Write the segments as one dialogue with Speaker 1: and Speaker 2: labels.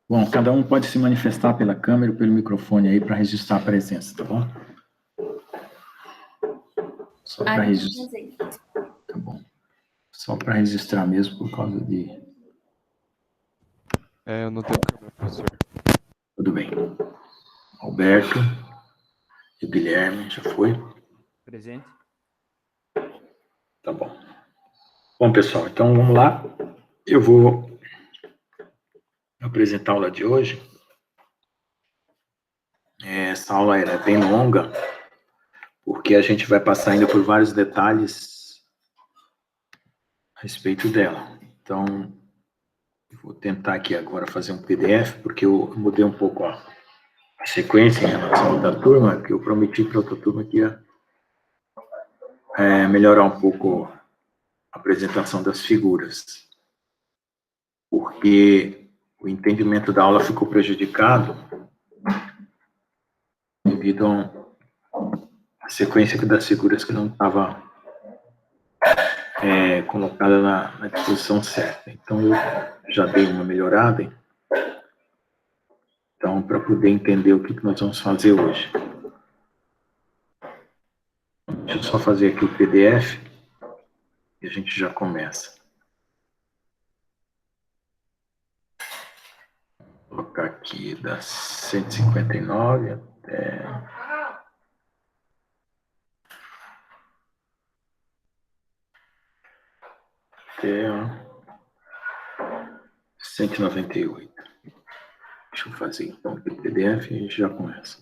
Speaker 1: Bom, cada um pode se manifestar pela câmera ou pelo microfone aí para registrar a presença, tá bom? Só para registrar. Tá bom. Só para registrar mesmo por causa de...
Speaker 2: Eu não tenho câmera, professor.
Speaker 1: Tudo bem. Alberto e Guilherme, já foi?
Speaker 3: Presente.
Speaker 1: Tá bom. Bom, pessoal, então vamos lá. Eu vou apresentar a aula de hoje. Essa aula é bem longa, porque a gente vai passar ainda por vários detalhes a respeito dela. Então, eu vou tentar aqui agora fazer um PDF, porque eu mudei um pouco a sequência em relação à outra turma, que eu prometi para a outra turma que ia melhorar um pouco a apresentação das figuras, porque o entendimento da aula ficou prejudicado devido à sequência das figuras que não estava colocada na disposição certa. Então, eu já dei uma melhorada, então, para poder entender o que nós vamos fazer hoje. Deixa eu só fazer aqui o PDF e a gente já começa. Vou colocar aqui da 159 até... até 198. Deixa eu fazer então aqui o PDF e a gente já começa.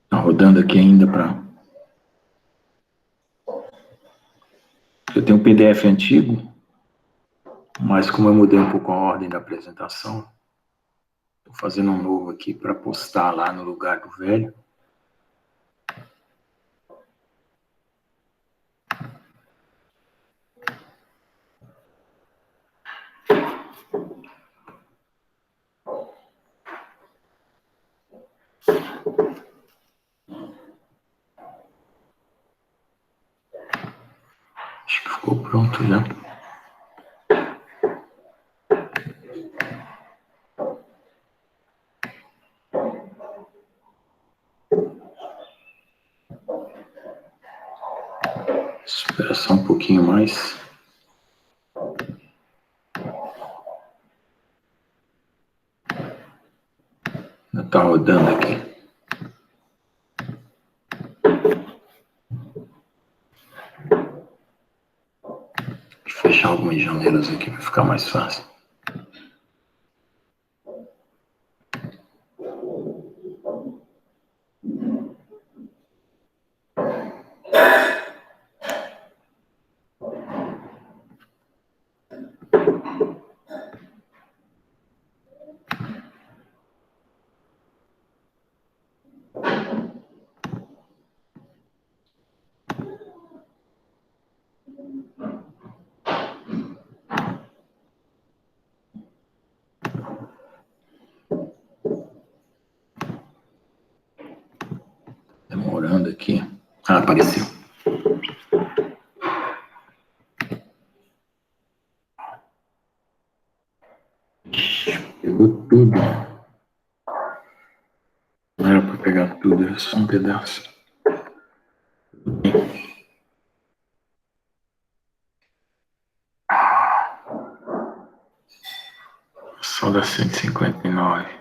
Speaker 1: Tá rodando aqui ainda para... Eu tenho um PDF antigo, mas como eu mudei um pouco a ordem da apresentação, estou fazendo um novo aqui para postar lá no lugar do velho. Acho que ficou pronto já. Espera só um pouquinho mais. Ainda está rodando aqui. Deixa eu fechar algumas janelas aqui para ficar mais fácil. Demorando aqui. Ah, apareceu. Pegou tudo. Não era para pegar tudo, era só um pedaço. Só da 159.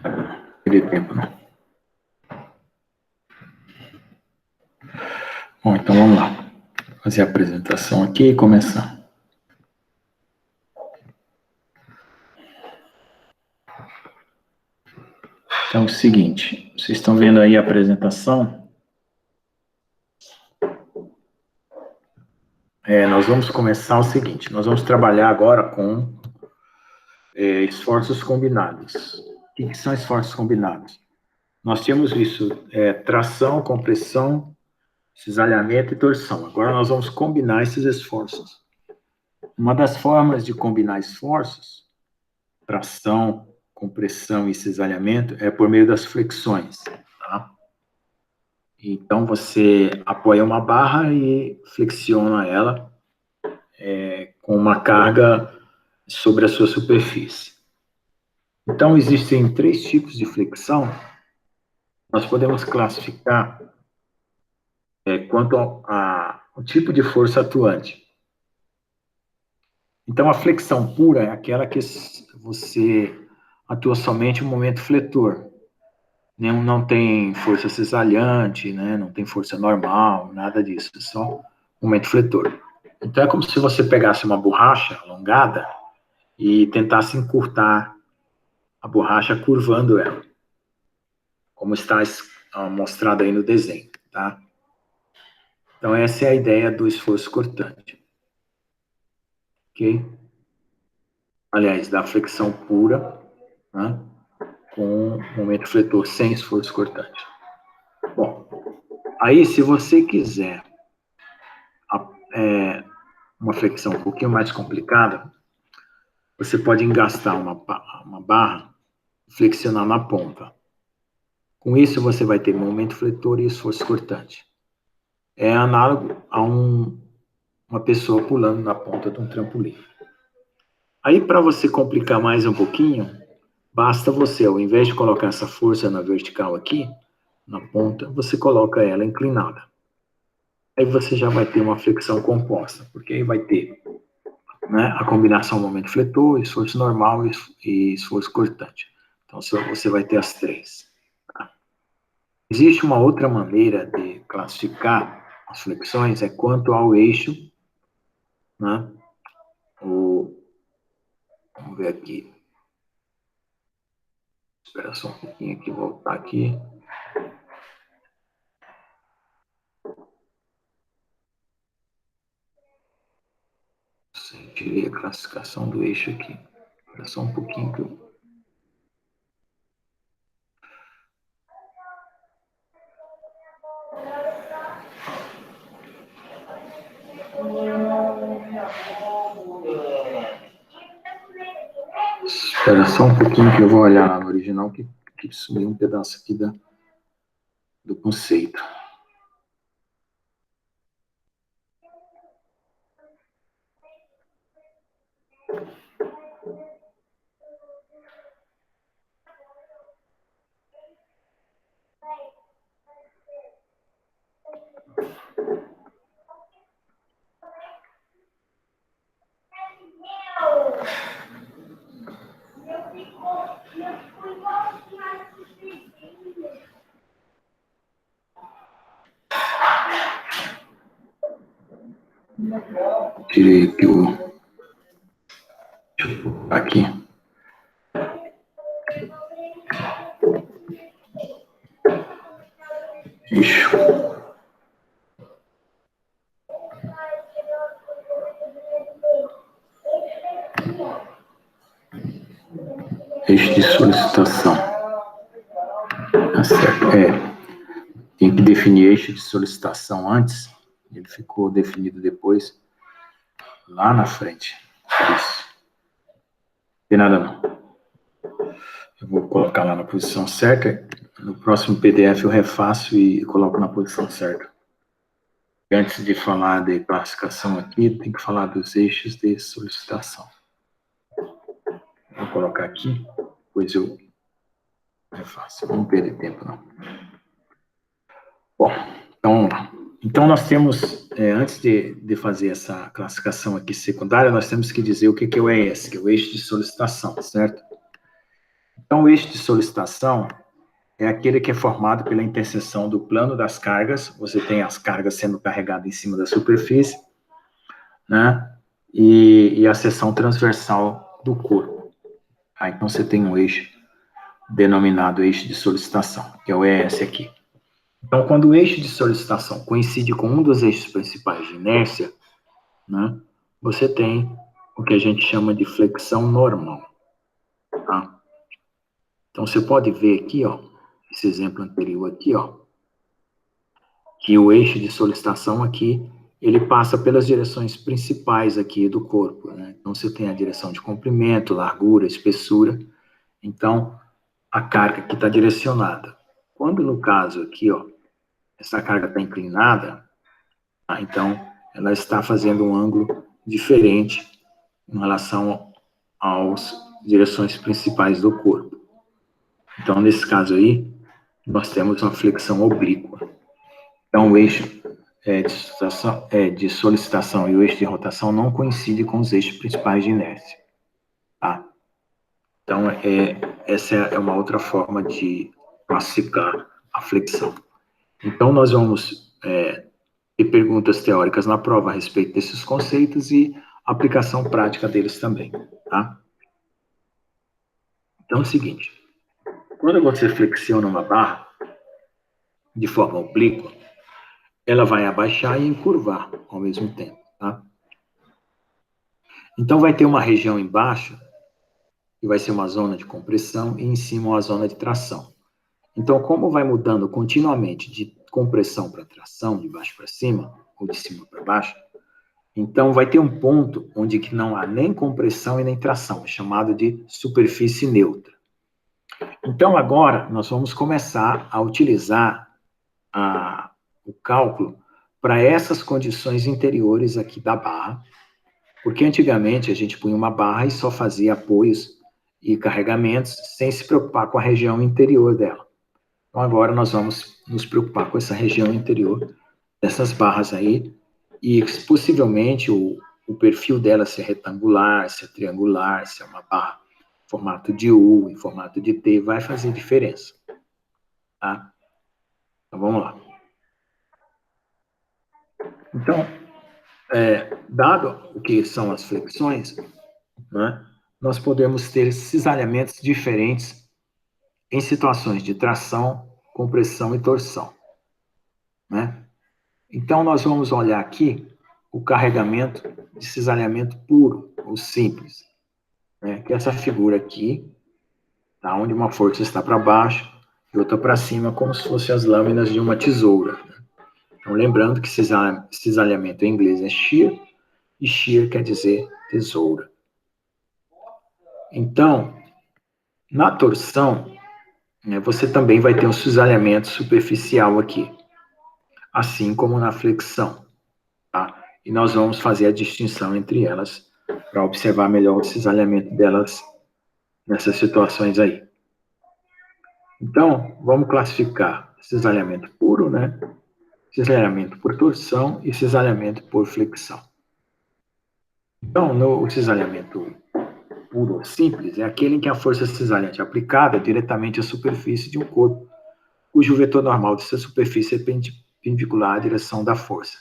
Speaker 1: Não perdi tempo, não. Bom, então vamos lá. fazer a apresentação aqui e começar. Então, é o seguinte, vocês estão vendo aí a apresentação? Nós vamos começar o seguinte, nós vamos trabalhar agora com esforços combinados. O que são esforços combinados? Nós tínhamos isso, tração, compressão, cisalhamento e torção. Agora nós vamos combinar esses esforços. Uma das formas de combinar esforços, tração, compressão e cisalhamento, é por meio das flexões. Tá? Então, você apoia uma barra e flexiona ela com uma carga sobre a sua superfície. Então, existem 3 tipos de flexão. Nós podemos classificar quanto ao tipo de força atuante. Então, a flexão pura é aquela que você atua somente no momento fletor. Não tem força cisalhante, né? Não tem força normal, nada disso, é só momento fletor. Então, é como se você pegasse uma borracha alongada e tentasse encurtar a borracha curvando ela, como está mostrado aí no desenho, tá? Então, essa é a ideia do esforço cortante. Ok? Aliás, da flexão pura, né? Com momento fletor sem esforço cortante. Bom, aí se você quiser uma flexão um pouquinho mais complicada, você pode engastar uma barra e flexionar na ponta. Com isso, você vai ter momento fletor e esforço cortante. É análogo a uma pessoa pulando na ponta de um trampolim. Aí, para você complicar mais um pouquinho, basta você, ao invés de colocar essa força na vertical aqui, na ponta, você coloca ela inclinada. Aí você já vai ter uma flexão composta, porque aí vai ter, né, a combinação momento fletor, esforço normal e esforço cortante. Então, você vai ter as 3. Tá? Existe uma outra maneira de classificar as flexões, é quanto ao eixo, né? Vamos ver aqui. Espera só um pouquinho aqui, voltar aqui. Tirei a classificação do eixo aqui. Espera só um pouquinho que eu... Espera só um pouquinho que eu vou olhar lá no original, que sumiu um pedaço aqui do conceito. Tirei aqui o... Deixa eu botar aqui. Eixo. Eixo de solicitação. Tá certo. Tem que definir eixo de solicitação antes. Ele ficou definido depois, lá na frente. Isso. Não tem nada não. Eu vou colocar lá na posição certa. No próximo PDF eu refaço e coloco na posição certa. E antes de falar de classificação aqui, tem que falar dos eixos de solicitação. Vou colocar aqui, depois eu refaço. Não perder tempo, não. Bom, então nós temos, antes de fazer essa classificação aqui secundária, nós temos que dizer o que é o ES, que é o eixo de solicitação, certo? Então, o eixo de solicitação é aquele que é formado pela interseção do plano das cargas, você tem as cargas sendo carregadas em cima da superfície, né? E a seção transversal do corpo. Então você tem um eixo denominado eixo de solicitação, que é o ES aqui. Então, quando o eixo de solicitação coincide com um dos eixos principais de inércia, né, você tem o que a gente chama de flexão normal. Tá? Então, você pode ver aqui, ó, esse exemplo anterior aqui, ó, que o eixo de solicitação aqui, ele passa pelas direções principais aqui do corpo, né? Então, você tem a direção de comprimento, largura, espessura. Então, a carga aqui está direcionada. Quando, no caso aqui, ó, essa carga está inclinada, tá? Então, ela está fazendo um ângulo diferente em relação às direções principais do corpo. Então, nesse caso aí, nós temos uma flexão oblíqua. Então, o eixo de solicitação e o eixo de rotação não coincidem com os eixos principais de inércia. Tá? Então, essa é uma outra forma de classificar a flexão. Então, nós vamos ter perguntas teóricas na prova a respeito desses conceitos e aplicação prática deles também. Tá? Então, é o seguinte, quando você flexiona uma barra de forma oblíqua, ela vai abaixar e encurvar ao mesmo tempo, tá? Então, vai ter uma região embaixo, que vai ser uma zona de compressão, e em cima uma zona de tração. Então, como vai mudando continuamente de compressão para tração, de baixo para cima, ou de cima para baixo, então vai ter um ponto onde que não há nem compressão e nem tração, é chamado de superfície neutra. Então, agora, nós vamos começar a utilizar o cálculo para essas condições interiores aqui da barra, porque antigamente a gente punha uma barra e só fazia apoios e carregamentos sem se preocupar com a região interior dela. Então agora nós vamos nos preocupar com essa região interior dessas barras aí e possivelmente o perfil dela se é retangular, se é triangular, se é uma barra em formato de U, em formato de T, vai fazer diferença. Tá? Então vamos lá. Então, dado o que são as flexões, né, nós podemos ter cisalhamentos diferentes em situações de tração, compressão e torção. Né? Então, nós vamos olhar aqui o carregamento de cisalhamento puro, ou simples, né, que é essa figura aqui, tá, onde uma força está para baixo e outra para cima, como se fossem as lâminas de uma tesoura. Né? Então, lembrando que cisalhamento em inglês é shear, e shear quer dizer tesoura. Então, na torção, você também vai ter um cisalhamento superficial aqui, assim como na flexão. Tá? E nós vamos fazer a distinção entre elas para observar melhor o cisalhamento delas nessas situações aí. Então, vamos classificar cisalhamento puro, né? Cisalhamento por torção e cisalhamento por flexão. Então, no cisalhamento puro ou simples é aquele em que a força cisalhante é aplicada diretamente à superfície de um corpo, cujo vetor normal dessa superfície é perpendicular à direção da força.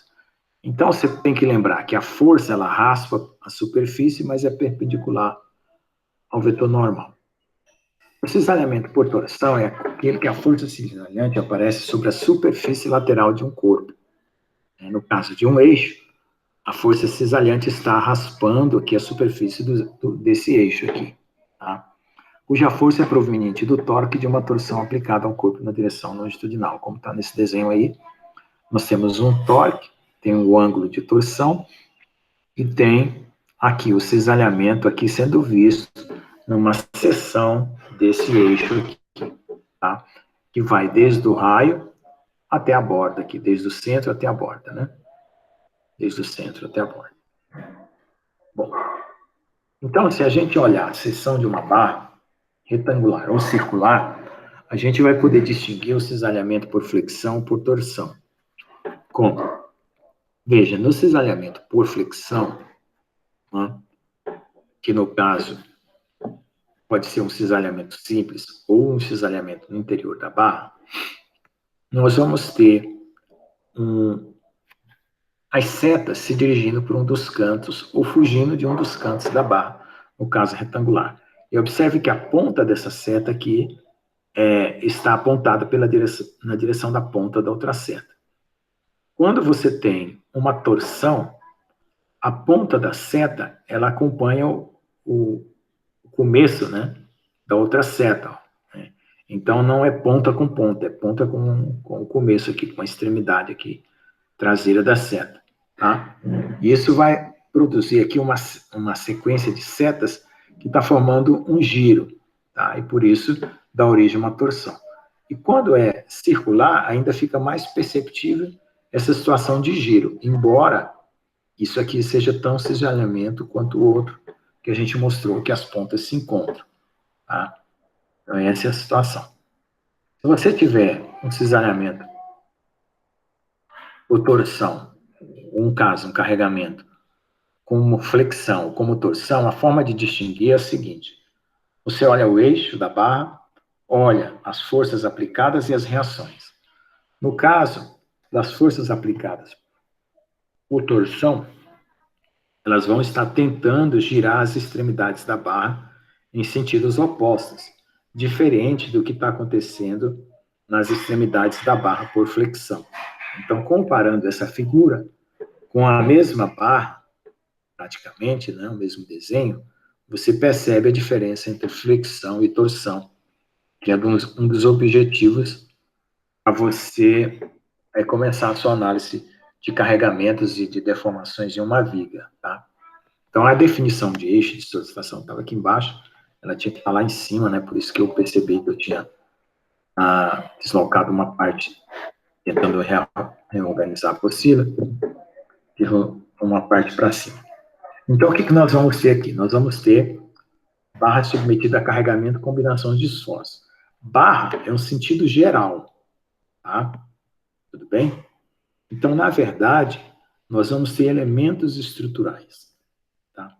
Speaker 1: Então, você tem que lembrar que a força, ela raspa a superfície, mas é perpendicular ao vetor normal. O cisalhamento por torção é aquele que a força cisalhante aparece sobre a superfície lateral de um corpo. No caso de um eixo, a força cisalhante está raspando aqui a superfície desse eixo aqui, tá? Cuja força é proveniente do torque de uma torção aplicada ao corpo na direção longitudinal. Como está nesse desenho aí, nós temos um torque, tem um ângulo de torção, e tem aqui o cisalhamento aqui sendo visto numa seção desse eixo aqui, tá? Que vai desde o raio até a borda aqui, desde o centro até a borda, né? Desde o centro até a borda. Bom, então se a gente olhar a seção de uma barra retangular ou circular, a gente vai poder distinguir o cisalhamento por flexão ou por torção. Como? Veja, no cisalhamento por flexão, né, que no caso pode ser um cisalhamento simples ou um cisalhamento no interior da barra, nós vamos ter as setas se dirigindo por um dos cantos ou fugindo de um dos cantos da barra, no caso retangular. E observe que a ponta dessa seta aqui está apontada na direção da ponta da outra seta. Quando você tem uma torção, a ponta da seta, ela acompanha o começo, né, da outra seta. Né? Então, não é ponta com ponta, é ponta com o começo aqui, com a extremidade aqui, traseira da seta. Tá? E isso vai produzir aqui uma sequência de setas que está formando um giro. Tá? E por isso dá origem a uma torção. E quando é circular, ainda fica mais perceptível essa situação de giro, embora isso aqui seja tão cisalhamento quanto o outro que a gente mostrou, que as pontas se encontram. Tá? Então, essa é a situação. Se você tiver um cisalhamento ou torção, um carregamento, como flexão, como torção, a forma de distinguir é a seguinte: você olha o eixo da barra, olha as forças aplicadas e as reações. No caso das forças aplicadas por torção, elas vão estar tentando girar as extremidades da barra em sentidos opostos, diferente do que está acontecendo nas extremidades da barra por flexão. Então, comparando essa figura com a mesma barra, praticamente, né, o mesmo desenho, você percebe a diferença entre flexão e torção, que é um dos objetivos para você começar a sua análise de carregamentos e de deformações de uma viga, tá? Então, a definição de eixo de solicitação estava aqui embaixo, ela tinha que estar lá em cima, né? Por isso que eu percebi que eu tinha deslocado uma parte, tentando reorganizar a apostila, e uma parte para cima. Então, o que nós vamos ter aqui? Nós vamos ter barra submetida a carregamento, combinações de esforço. Barra é um sentido geral, tá? Tudo bem? Então, na verdade, nós vamos ter elementos estruturais, tá?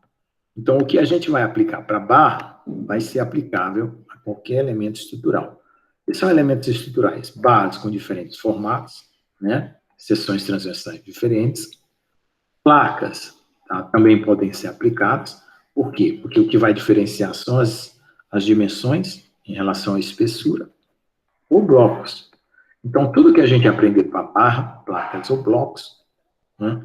Speaker 1: Então, o que a gente vai aplicar para barra vai ser aplicável a qualquer elemento estrutural. E são elementos estruturais, barras com diferentes formatos, né? Seções transversais diferentes, placas, tá? Também podem ser aplicadas. Por quê? Porque o que vai diferenciar são as dimensões em relação à espessura, ou blocos. Então, tudo que a gente aprender para barra, placas ou blocos, né?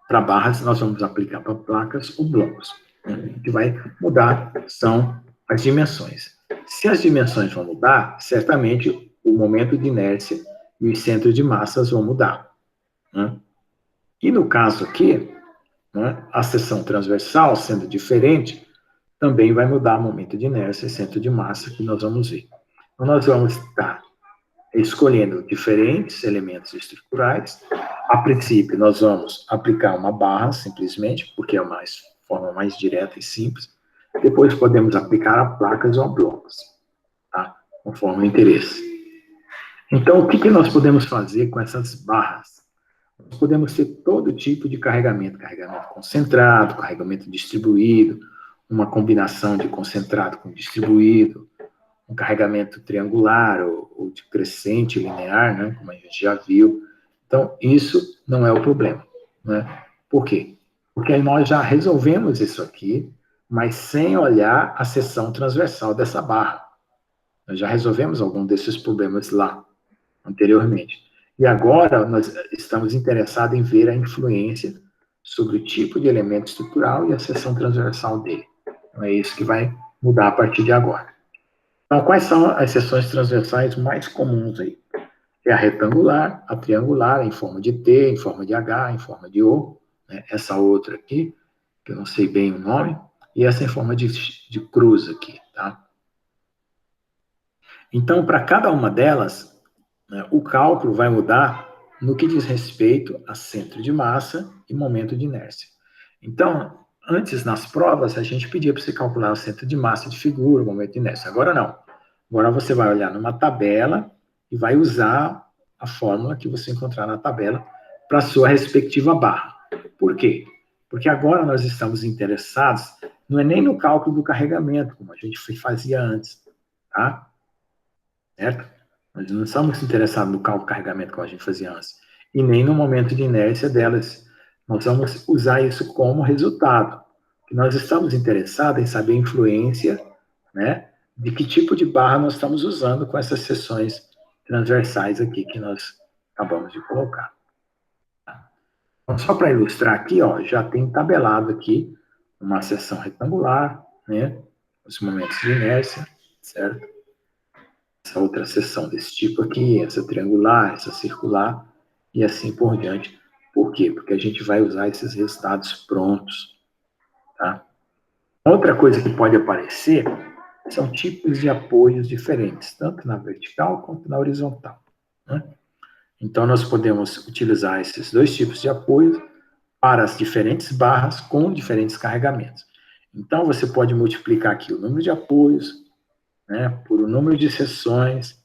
Speaker 1: Para barras, nós vamos aplicar para placas ou blocos. Né? O que vai mudar são as dimensões. Se as dimensões vão mudar, certamente o momento de inércia e os centros de massas vão mudar. Né? E no caso aqui, né, a seção transversal, sendo diferente, também vai mudar o momento de inércia e centro de massa, que nós vamos ver. Então, nós vamos estar escolhendo diferentes elementos estruturais. A princípio, nós vamos aplicar uma barra, simplesmente, porque é a forma mais direta e simples. Depois, podemos aplicar a placas ou a blocos, tá? Conforme o interesse. Então, o que nós podemos fazer com essas barras? Nós podemos ter todo tipo de carregamento concentrado, carregamento distribuído, uma combinação de concentrado com distribuído, um carregamento triangular ou de crescente linear, né, como a gente já viu. Então, isso não é o problema. Né? Por quê? Porque nós já resolvemos isso aqui, mas sem olhar a seção transversal dessa barra. Nós já resolvemos algum desses problemas lá, anteriormente. E agora nós estamos interessados em ver a influência sobre o tipo de elemento estrutural e a seção transversal dele. Então, é isso que vai mudar a partir de agora. Então, quais são as seções transversais mais comuns aí? É a retangular, a triangular, em forma de T, em forma de H, em forma de O, né? Essa outra aqui, que eu não sei bem o nome, e essa em forma de cruz aqui, tá? Então, para cada uma delas, né, o cálculo vai mudar no que diz respeito a centro de massa e momento de inércia. Então, antes, nas provas, a gente pedia para você calcular o centro de massa de figura, o momento de inércia. Agora não. Agora você vai olhar numa tabela e vai usar a fórmula que você encontrar na tabela para a sua respectiva barra. Por quê? Porque agora nós estamos interessados Não é nem no cálculo do carregamento, como a gente fazia antes, tá? Certo? Nós não estamos interessados no cálculo do carregamento como a gente fazia antes. E nem no momento de inércia delas. Nós vamos usar isso como resultado. Nós estamos interessados em saber a influência, né, de que tipo de barra nós estamos usando com essas seções transversais aqui que nós acabamos de colocar. Então, só para ilustrar aqui, ó, já tem tabelado aqui uma seção retangular, né, os momentos de inércia, certo? Essa outra seção desse tipo aqui, essa triangular, essa circular, e assim por diante. Por quê? Porque a gente vai usar esses resultados prontos, tá? Outra coisa que pode aparecer são tipos de apoios diferentes, tanto na vertical quanto na horizontal, né? Então, nós podemos utilizar esses dois tipos de apoio para as diferentes barras com diferentes carregamentos. Então, você pode multiplicar aqui o número de apoios, né, por o número de seções,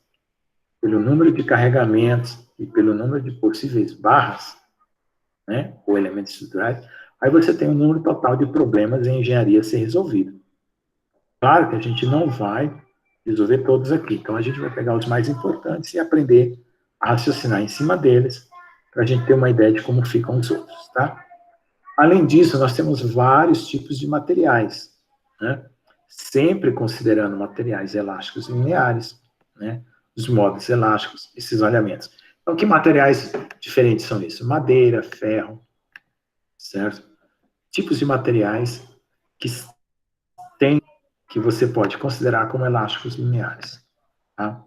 Speaker 1: pelo número de carregamentos e pelo número de possíveis barras, né, ou elementos estruturais. Aí você tem o número total de problemas em engenharia a ser resolvido. Claro que a gente não vai resolver todos aqui, então a gente vai pegar os mais importantes e aprender a raciocinar em cima deles, para a gente ter uma ideia de como ficam os outros, tá? Além disso, nós temos vários tipos de materiais, né? Sempre considerando materiais elásticos lineares, né? Os modos elásticos, esses olhamentos. Então, que materiais diferentes são isso? Madeira, ferro, certo? Tipos de materiais que tem, que você pode considerar como elásticos lineares, tá?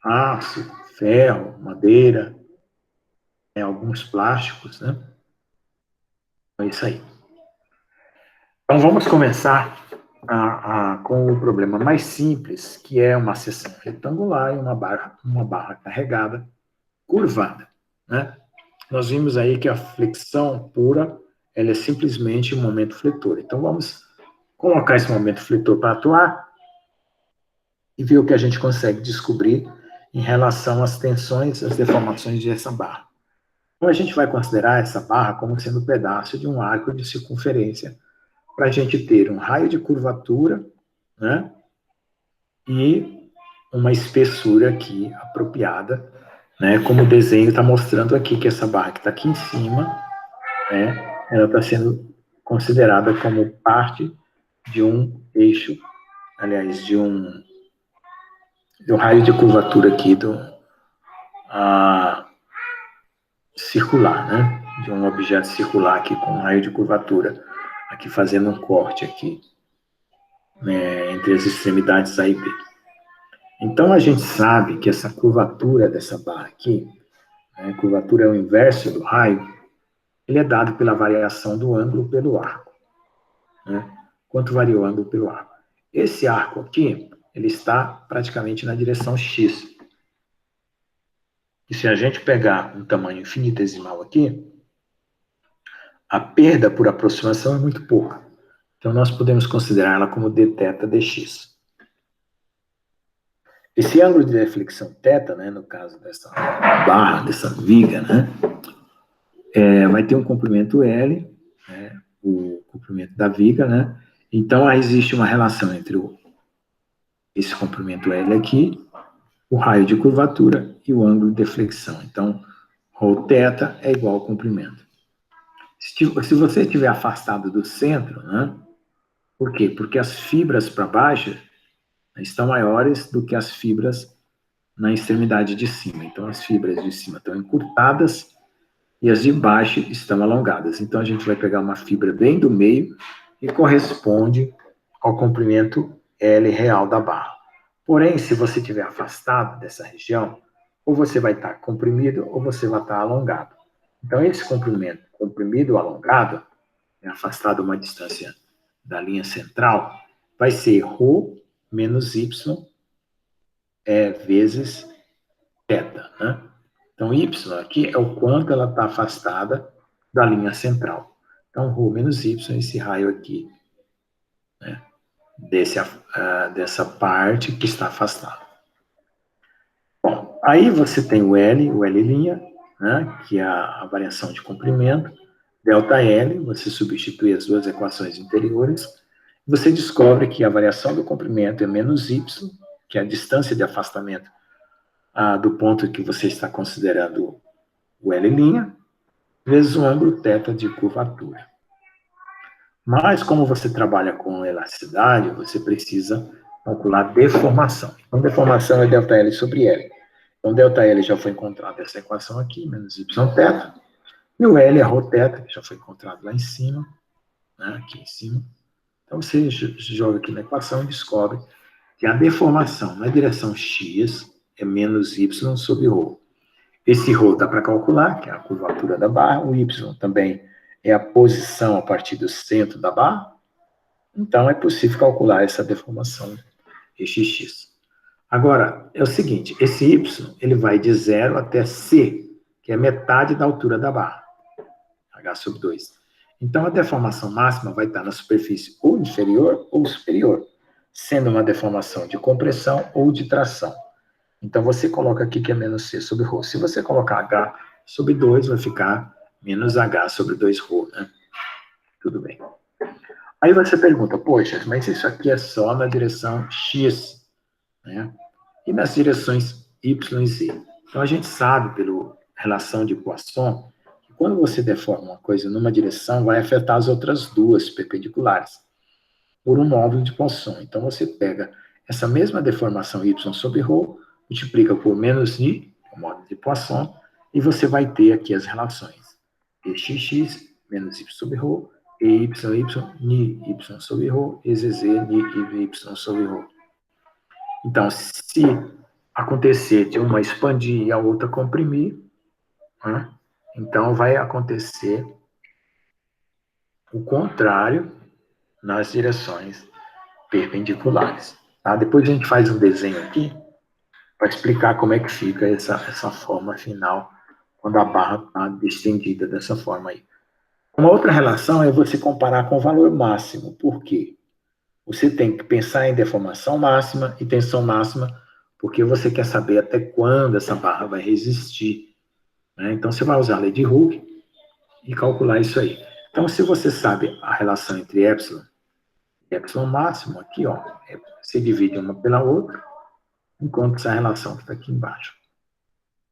Speaker 1: Aço, ferro, madeira, alguns plásticos, né? É isso aí. Então, vamos começar com o problema mais simples, que é uma seção retangular e uma barra carregada curvada, né? Nós vimos aí que a flexão pura, ela é simplesmente um momento fletor. Então, vamos colocar esse momento fletor para atuar e ver o que a gente consegue descobrir em relação às tensões, às deformações dessa barra. Então, a gente vai considerar essa barra como sendo um pedaço de um arco de circunferência para a gente ter um raio de curvatura, né, e uma espessura aqui apropriada, né, como o desenho está mostrando aqui, que essa barra que está aqui em cima, né, ela está sendo considerada como parte de um eixo, aliás, de um raio de curvatura aqui circular, né, de um objeto circular aqui com um raio de curvatura, aqui fazendo um corte aqui, né, entre as extremidades A e B. Então, a gente sabe que essa curvatura dessa barra aqui, né, curvatura é o inverso do raio, ele é dado pela variação do ângulo pelo arco, né? Quanto varia o ângulo pelo arco? Esse arco aqui, ele está praticamente na direção X. E se a gente pegar um tamanho infinitesimal aqui, a perda por aproximação é muito pouca. Então, nós podemos considerar ela como dθ dx. Esse ângulo de deflexão θ, né, no caso dessa barra, dessa viga, né, vai ter um comprimento L, né, o comprimento da viga, né? Então, aí existe uma relação entre esse comprimento L aqui, o raio de curvatura e o ângulo de deflexão. Então, ρθ é igual ao comprimento. Se você estiver afastado do centro, né? Por quê? Porque as fibras para baixo estão maiores do que as fibras na extremidade de cima. Então, as fibras de cima estão encurtadas e as de baixo estão alongadas. Então, a gente vai pegar uma fibra bem do meio e corresponde ao comprimento L real da barra. Porém, se você estiver afastado dessa região, ou você vai estar comprimido ou você vai estar alongado. Então, esse comprimento comprimido ou alongado, afastado uma distância da linha central, vai ser ρ menos y vezes θ, né? Então, y aqui é o quanto ela está afastada da linha central. Então, ρ menos y, esse raio aqui, né, dessa parte que está afastada. Bom, aí você tem o L', né, que é a variação de comprimento, ΔL, você substitui as duas equações anteriores, Você descobre que a variação do comprimento é menos y, que é a distância de afastamento do ponto que você está considerando o L', vezes o ângulo θ de curvatura. Mas, como você trabalha com elasticidade, você precisa calcular deformação. Então, deformação é ΔL sobre L. Então, ΔL já foi encontrado essa equação aqui, menos Yθ. E o L é ρθ, que já foi encontrado lá em cima, né, aqui em cima. Então, você joga aqui na equação e descobre que a deformação na direção x é menos y sobre ρ. Esse ρ dá para calcular, que é a curvatura da barra. O y também é a posição a partir do centro da barra. Então, é possível calcular essa deformação xx. Agora, é o seguinte, esse y ele vai de 0 até c, que é metade da altura da barra, h sobre 2. Então, a deformação máxima vai estar na superfície ou inferior ou superior, sendo uma deformação de compressão ou de tração. Então, você coloca aqui que é menos c sobre ρ. Se você colocar h sobre 2, vai ficar menos h sobre 2ρ, né? Tudo bem. Aí você pergunta, poxa, mas isso aqui é só na direção x, né? E nas direções y e z? Então, a gente sabe, pela relação de Poisson, que quando você deforma uma coisa numa direção, vai afetar as outras duas perpendiculares, por um módulo de Poisson. Então, você pega essa mesma deformação y sobre ρ, multiplica por menos i, o módulo de Poisson, e você vai ter aqui as relações. Exx menos y sobre ρ, EYY, ni y sobre ρ, EZZ, ni y sobre ρ. Então, se acontecer de uma expandir e a outra comprimir, né, então vai acontecer o contrário nas direções perpendiculares. Tá? Depois a gente faz um desenho aqui para explicar como é que fica essa forma final quando a barra está distendida dessa forma aí. Uma outra relação é você comparar com o valor máximo. Por quê? Você tem que pensar em deformação máxima e tensão máxima, porque você quer saber até quando essa barra vai resistir, né? Então, você vai usar a lei de Hooke e calcular isso aí. Então, se você sabe a relação entre epsilon e epsilon máximo, aqui, ó, você divide uma pela outra, encontra essa relação que está aqui embaixo.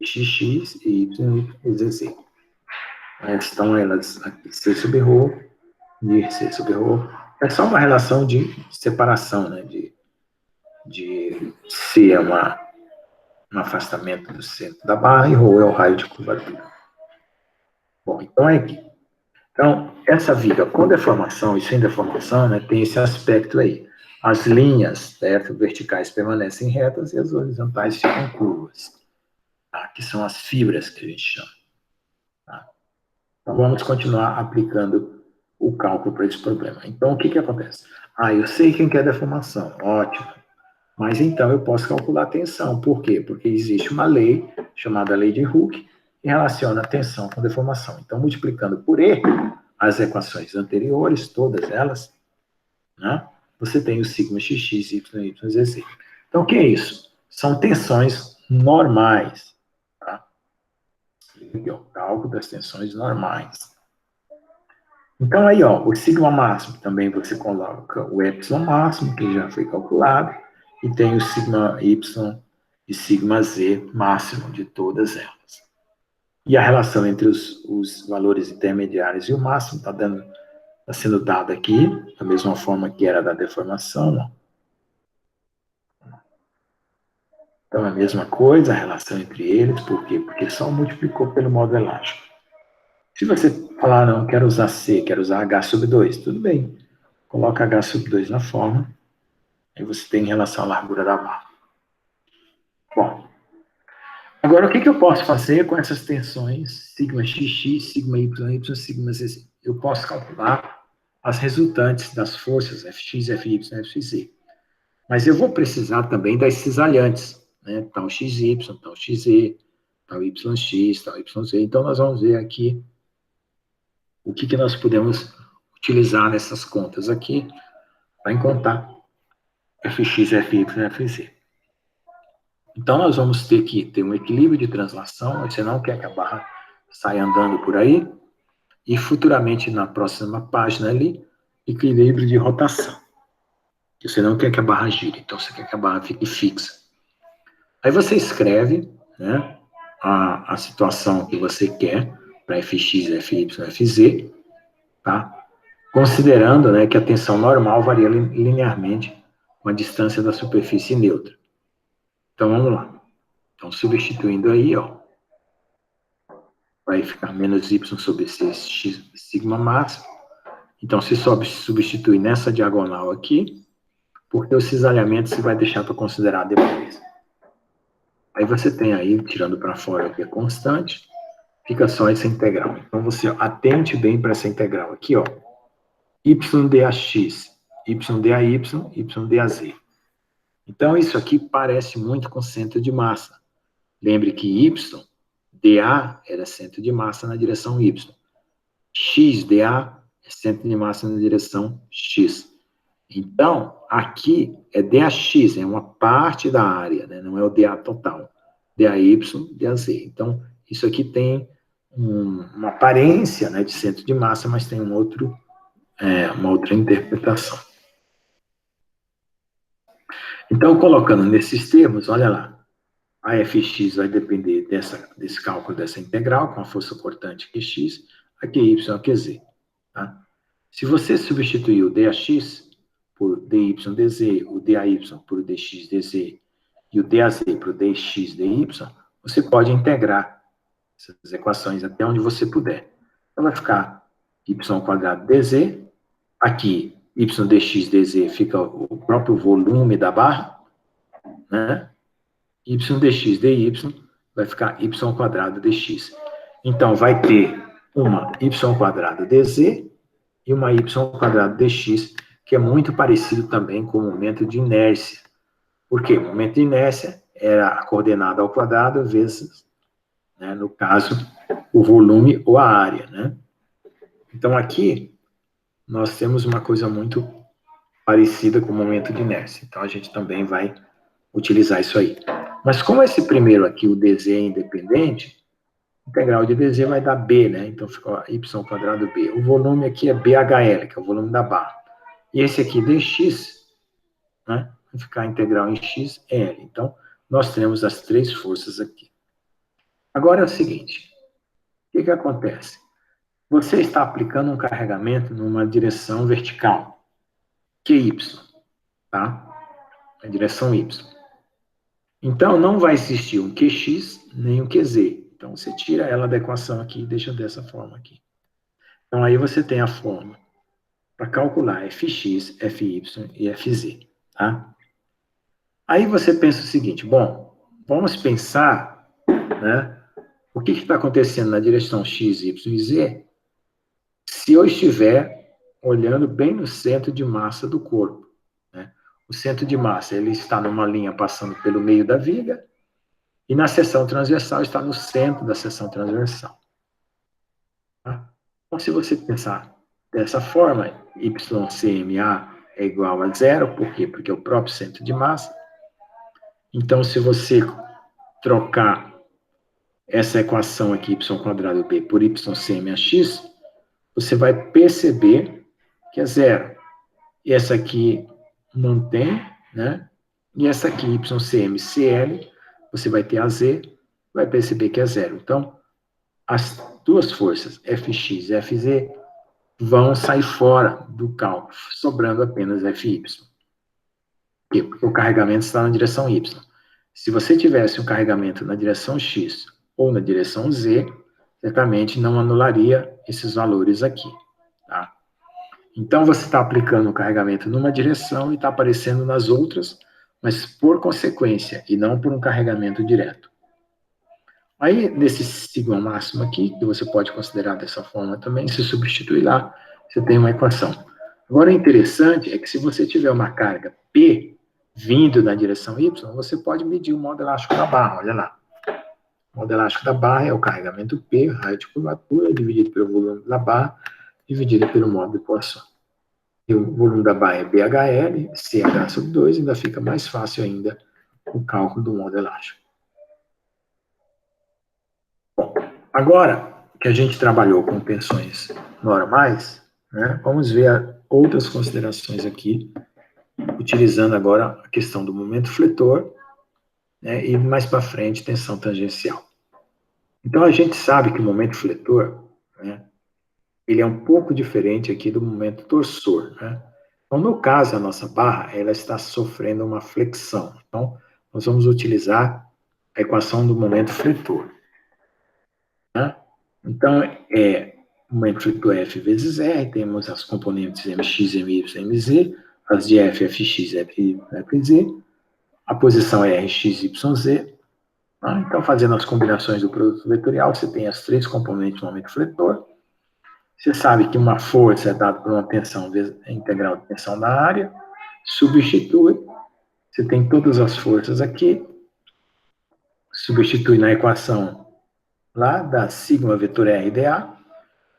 Speaker 1: Xx e y e zz. Estão elas aqui, C sobre ρ, e C sobre ρ. É só uma relação de separação, né? De C é um afastamento do centro da barra e ρ é o raio de curvatura. Bom, então é aqui. Então, essa viga com deformação e sem deformação, né, tem esse aspecto aí. As linhas, certo, verticais permanecem retas e as horizontais ficam curvas. Tá? Que são as fibras que a gente chama. Tá? Então, vamos continuar aplicando o cálculo para esse problema. Então, o que acontece? Eu sei quem quer deformação. Ótimo. Mas, então, eu posso calcular a tensão. Por quê? Porque existe uma lei, chamada lei de Hooke, que relaciona a tensão com deformação. Então, multiplicando por E, as equações anteriores, todas elas, né, você tem o sigma xx, y, zz. Então, o que é isso? São tensões normais. Tá? Aqui, ó, cálculo das tensões normais. Então, aí, ó, o sigma máximo, também você coloca o epsilon máximo, que já foi calculado, e tem o sigma y e sigma z máximo de todas elas. E a relação entre os valores intermediários e o máximo está sendo dada aqui, da mesma forma que era da deformação. Ó. Então, é a mesma coisa, a relação entre eles, por quê? Porque só multiplicou pelo modo elástico. Se você falar, não, quero usar C, quero usar H sobre 2, tudo bem. Coloca H sobre 2 na forma, aí você tem em relação à largura da barra. Bom, agora o que eu posso fazer com essas tensões, sigma xx, sigma y, sigma zz? Eu posso calcular as resultantes das forças Fx, Fy, Fz. Mas eu vou precisar também das cisalhantes, né? Tal xy, tal xz, tal yx, tal yz. Então, nós vamos ver aqui o que nós podemos utilizar nessas contas aqui para encontrar Fx, Fy, Fz. Então, nós vamos ter que ter um equilíbrio de translação, você não quer que a barra saia andando por aí, e futuramente, na próxima página ali, equilíbrio de rotação. Você não quer que a barra gire, então você quer que a barra fique fixa. Aí você escreve, né, a situação que você quer para fx, fy, fz, tá? Considerando, né, que a tensão normal varia linearmente com a distância da superfície neutra. Então, vamos lá. Então, substituindo aí, ó, vai ficar menos y sobre c x sigma máximo. Então, se substituir nessa diagonal aqui, porque o cisalhamento você vai deixar para considerar depois. Aí você tem aí, tirando para fora o que é constante, fica só essa integral. Então, você atente bem para essa integral aqui, ó. Y dAx, Y dAy, Y dAz. Então, isso aqui parece muito com centro de massa. Lembre que Y, dA, era centro de massa na direção Y. X, dA, é centro de massa na direção X. Então, aqui é dAx, é uma parte da área, né? Não é o dA total. dAy, dAz. Então, isso aqui tem uma aparência, né, de centro de massa, mas tem uma outra interpretação. Então, colocando nesses termos, olha lá, a fx vai depender desse cálculo dessa integral, com a força cortante Qx, a Qy, a Qz. Tá? Se você substituir o dAx por dy dz, o dy por dx dz e o daz por dx dy, você pode integrar essas equações até onde você puder. Então, vai ficar y quadrado dz, aqui y dx dz fica o próprio volume da barra, né? Y dx dy vai ficar y quadrado dx. Então, vai ter uma y quadrado dz e uma y quadrado dx, que é muito parecido também com o momento de inércia. Por quê? O momento de inércia era a coordenada ao quadrado vezes, né, no caso, o volume ou a área, né? Então, aqui, nós temos uma coisa muito parecida com o momento de inércia. Então, a gente também vai utilizar isso aí. Mas como esse primeiro aqui, o dz é independente, a integral de dz vai dar b, né? Então, fica y quadrado b. O volume aqui é bhl, que é o volume da barra. E esse aqui, dx, né? Vai ficar a integral em x, l. Então, nós temos as três forças aqui. Agora é o seguinte, o que acontece? Você está aplicando um carregamento numa direção vertical, QY, tá? A direção Y. Então, não vai existir um QX nem um QZ. Então, você tira ela da equação aqui e deixa dessa forma aqui. Então, aí você tem a forma para calcular fx, fy e fz, tá? Aí você pensa o seguinte, bom, vamos pensar, né, o que está acontecendo na direção x, y e z se eu estiver olhando bem no centro de massa do corpo, né? O centro de massa, ele está numa linha passando pelo meio da viga, e na seção transversal está no centro da seção transversal. Tá? Então, se você pensar dessa forma, YCMA é igual a zero, por quê? Porque é o próprio centro de massa. Então, se você trocar essa equação aqui, y quadrado b, por YCMAx, você vai perceber que é zero. E essa aqui mantém, né? E essa aqui, YCMCL, você vai ter a Z, vai perceber que é zero. Então, as duas forças, Fx e Fz, vão sair fora do cálculo, sobrando apenas Fy. Por quê? Porque o carregamento está na direção Y. Se você tivesse um carregamento na direção X ou na direção Z, certamente não anularia esses valores aqui. Tá? Então, você está aplicando o carregamento numa direção e está aparecendo nas outras, mas por consequência, e não por um carregamento direto. Aí, nesse sigma máximo aqui, que você pode considerar dessa forma também, se substituir lá, você tem uma equação. Agora, o interessante é que se você tiver uma carga P vindo na direção Y, você pode medir o modo elástico da barra, olha lá. O modo elástico da barra é o carregamento P, raio de curvatura, dividido pelo volume da barra, dividido pelo modo de coação. E o volume da barra é BHL, CH sobre 2, ainda fica mais fácil ainda o cálculo do modo elástico. Bom, agora que a gente trabalhou com tensões normais, né, vamos ver outras considerações aqui utilizando agora a questão do momento fletor, né, e mais para frente, tensão tangencial. Então, a gente sabe que o momento fletor, né, ele é um pouco diferente aqui do momento torsor, né? Então, no caso, a nossa barra, ela está sofrendo uma flexão. Então, nós vamos utilizar a equação do momento fletor, né? Então, o momento fletor é F vezes R, temos as componentes MX, MY, MZ, as de F, FX, FZ, a posição é RX, YZ. Né? Então, fazendo as combinações do produto vetorial, você tem as três componentes do momento fletor. Você sabe que uma força é dada por uma tensão integral de tensão da área, substitui, você tem todas as forças aqui, substitui na equação lá da sigma vetor RdA,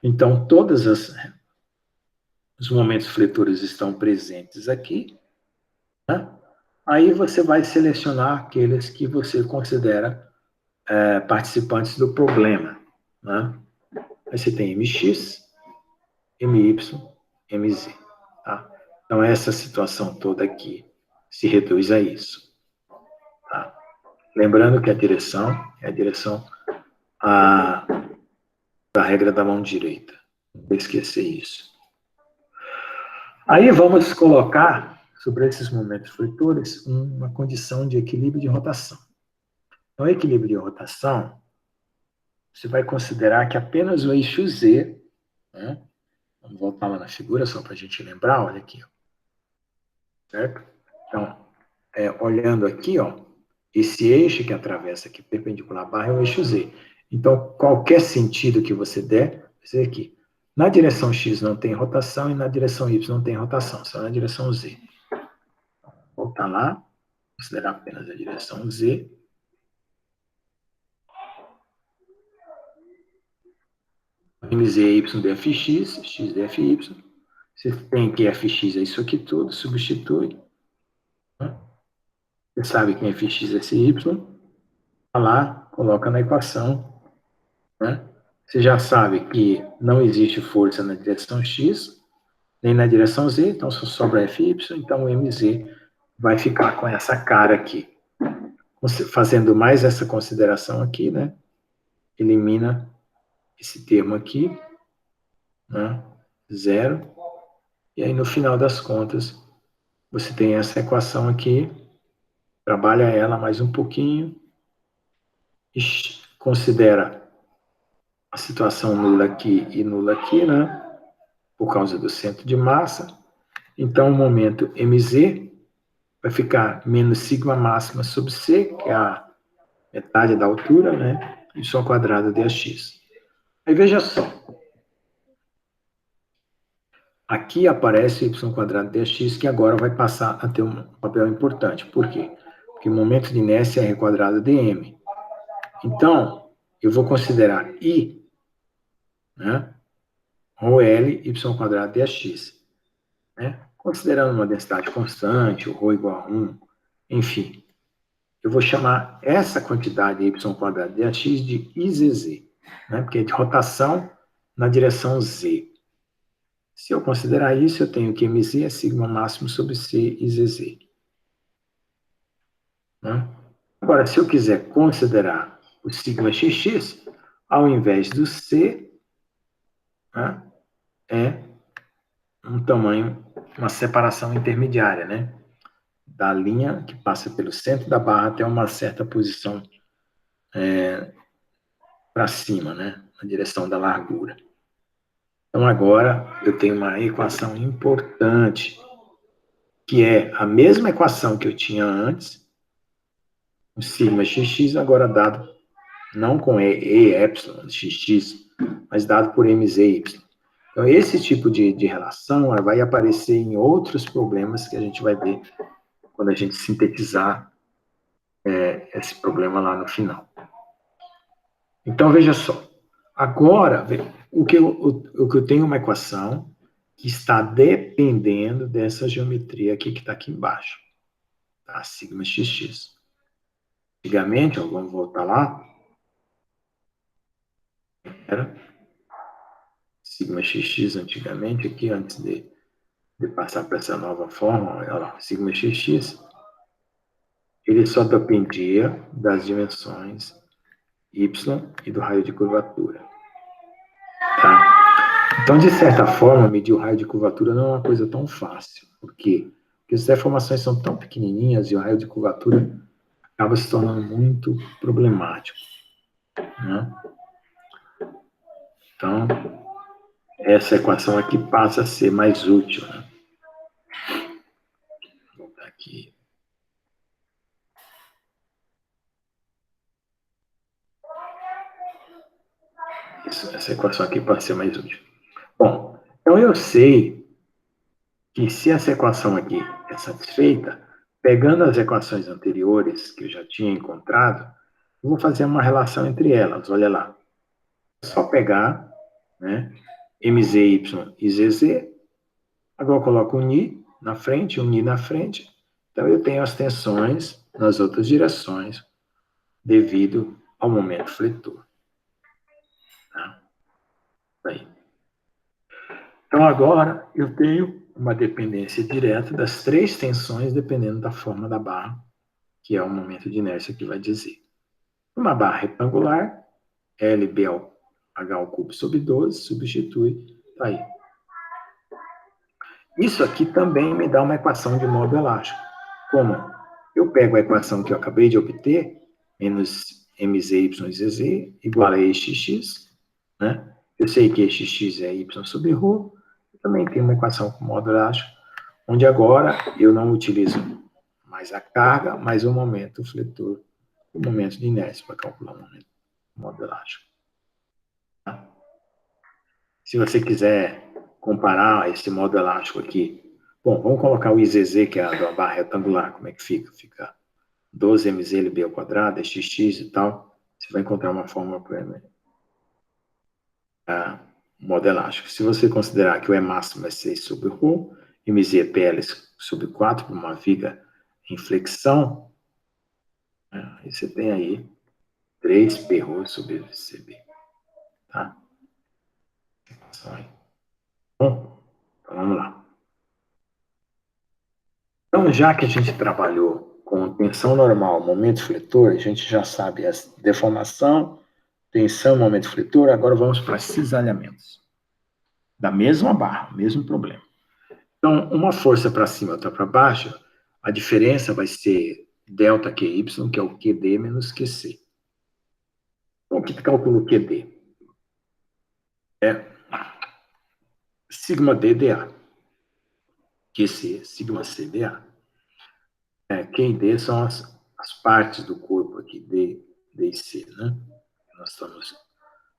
Speaker 1: então todos os momentos fletores estão presentes aqui, né? Aí você vai selecionar aqueles que você considera participantes do problema, né? Aí você tem MX, MY, MZ, tá? Então, essa situação toda aqui se reduz a isso, tá? Lembrando que a direção é a direção da regra da mão direita. Não esquecer isso. Aí vamos colocar sobre esses momentos fletores uma condição de equilíbrio de rotação. No equilíbrio de rotação, você vai considerar que apenas o eixo Z, né? Vamos voltar lá na figura só para a gente lembrar, olha aqui, ó, certo? Então, olhando aqui, ó, esse eixo que atravessa aqui perpendicular à barra é o eixo Z. Então, qualquer sentido que você der, vai ser aqui. Na direção X não tem rotação e na direção Y não tem rotação, só na direção Z. Voltar lá, considerar apenas a direção Z. MZ, Y, DFX, X, DFY. Você tem que FX é isso aqui tudo, substitui. Você sabe que FX é esse Y. Tá lá, coloca na equação, né? Você já sabe que não existe força na direção X, nem na direção Z, então só sobra FY, então o MZ vai ficar com essa cara aqui. Fazendo mais essa consideração aqui, né? Elimina esse termo aqui, né? Zero. E aí, no final das contas, você tem essa equação aqui, trabalha ela mais um pouquinho, e considera a situação nula aqui e nula aqui, né? Por causa do centro de massa. Então, o momento mz vai ficar menos sigma máxima sobre c, que é a metade da altura, né? E só quadrada de ax. Aí, veja só. Aqui aparece y quadrado dx, que agora vai passar a ter um papel importante. Por quê? Porque o momento de inércia é r quadrado dm. Então, eu vou considerar I, né? Rho L, y quadrado dx. Né? Considerando uma densidade constante, o ρ igual a 1, enfim, eu vou chamar essa quantidade y quadrado dx de IZZ, né? Porque é de rotação na direção Z. Se eu considerar isso, eu tenho que mz é sigma máximo sobre c IZZ. Né? Agora, se eu quiser considerar o sigma xx, ao invés do c, né, é um tamanho, uma separação intermediária, né? Da linha que passa pelo centro da barra até uma certa posição para cima, né? Na direção da largura. Então, agora, eu tenho uma equação importante, que é a mesma equação que eu tinha antes, o sigma xx, agora dado não com e epsilon xx, mas dado por mzy. Então, esse tipo de relação vai aparecer em outros problemas que a gente vai ver quando a gente sintetizar esse problema lá no final. Então, veja só. Agora, o que eu tenho uma equação que está dependendo dessa geometria aqui que está aqui embaixo. Tá? Sigma xx. Antigamente, ó, vamos voltar lá. Era sigma xx antigamente, aqui antes de de passar para essa nova forma, olha lá, sigma xx, ele só dependia das dimensões y e do raio de curvatura. Tá? Então, de certa forma, medir o raio de curvatura não é uma coisa tão fácil. Por quê? Porque as deformações são tão pequenininhas e o raio de curvatura acaba se tornando muito problemático. Né? Então, essa equação aqui passa a ser mais útil. Né? Vou voltar aqui. Isso, essa equação aqui passa a ser mais útil. Bom, então eu sei que se essa equação aqui é satisfeita, pegando as equações anteriores que eu já tinha encontrado, eu vou fazer uma relação entre elas. Olha lá. É só pegar, né, MZ, Y e ZZ. Agora eu coloco um Ni na frente, um Ni na frente. Então eu tenho as tensões nas outras direções devido ao momento fletor. Tá? Aí. Então agora eu tenho uma dependência direta das três tensões, dependendo da forma da barra, que é o momento de inércia que vai dizer. Uma barra retangular, LBH ao cubo sobre 12, substitui, tá aí. Isso aqui também me dá uma equação de modo elástico. Como? Eu pego a equação que eu acabei de obter, menos mz, y, zz, igual a exx, né? Eu sei que exx é y sobre ρ, eu também tenho uma equação com modo elástico, onde agora eu não utilizo mais a carga, mas o momento fletor, o momento de inércia, para calcular o momento modo elástico. Tá? Se você quiser comparar esse modo elástico aqui, bom, vamos colocar o IZZ, que é a da barra retangular, como é que fica? Fica 12mzlb ao quadrado, xx e tal, você vai encontrar uma fórmula para o modo elástico. Se você considerar que o E máximo é 6 sobre ρ, mz é PL sobre 4, por uma viga em flexão, aí você tem aí 3πρ sobre CB. Tá? Bom, então vamos lá. Então, já que a gente trabalhou com tensão normal, momento fletor, a gente já sabe a deformação, tensão, momento fletor, agora vamos para cisalhamentos. Da mesma barra, mesmo problema. Então, uma força para cima, outra para baixo, a diferença vai ser delta QY, que é o QD menos QC. Então, o que calcula o QD? É sigma D dA. QC, sigma C dA. Q e D são as partes do corpo aqui, D e C, né? Nós estamos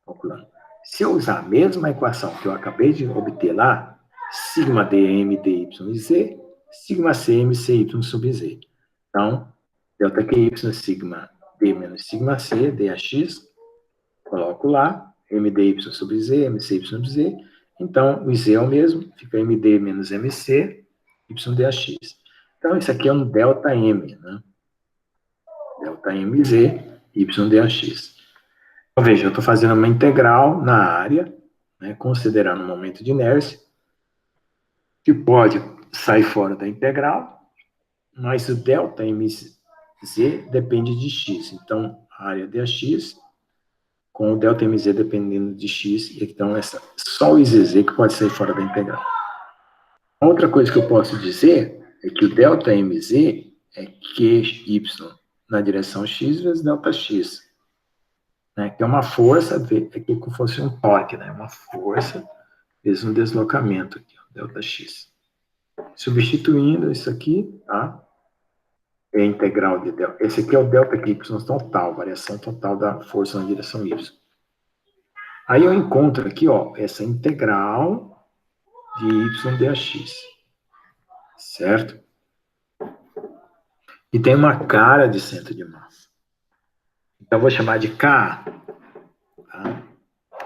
Speaker 1: calculando. Se eu usar a mesma equação que eu acabei de obter lá, sigma D é MD, Y e Z, sigma C é MC, Y sobre Z. Então, delta QY, sigma D menos sigma C, dAx, coloco lá, MDY sobre Z, MC, Y sobre Z. Então, o Z é o mesmo, fica MD menos MC, Y dAx. Então, isso aqui é um delta M, né? Delta MZ, Y dAx. Então, veja, eu estou fazendo uma integral na área, né, considerando o momento de inércia, que pode sair fora da integral, mas o delta mz depende de x. Então, a área de x, com o delta mz dependendo de x, então só o izz que pode sair fora da integral. Outra coisa que eu posso dizer é que o delta mz é QY na direção x vezes delta x. Né, que é uma força, aqui como fosse um torque, né, uma força vezes um deslocamento aqui, ó, delta x. Substituindo isso aqui, tá? É a integral de delta. Esse aqui é o delta y total, variação total da força na direção y. Aí eu encontro aqui, ó, essa integral de y dx. Certo? E tem uma cara de centro de massa. Então eu vou chamar de K, tá?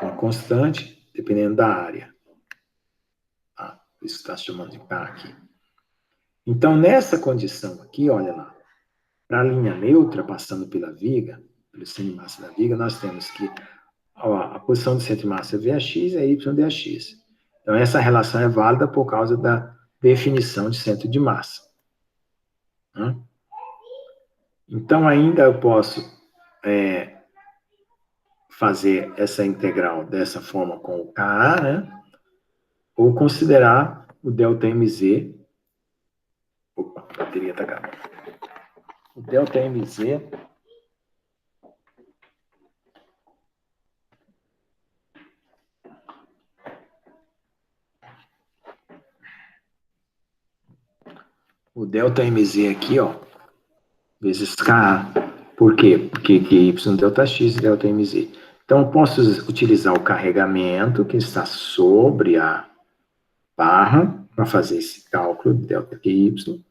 Speaker 1: Uma constante, dependendo da área. Tá? Isso está se chamando de K aqui. Então, nessa condição aqui, olha lá, para a linha neutra, passando pela viga, pelo centro de massa da viga, nós temos que a posição do centro de massa é VAX é Y dAX. Então, essa relação é válida por causa da definição de centro de massa. Né? Então, ainda eu posso fazer essa integral dessa forma com o Ka, né? Ou considerar o ΔMz. Opa, a bateria está acabando. O ΔMz aqui, ó, vezes Ka. Por quê? Porque y ΔX e ΔMz. Então, eu posso utilizar o carregamento que está sobre a barra para fazer esse cálculo de ΔQY,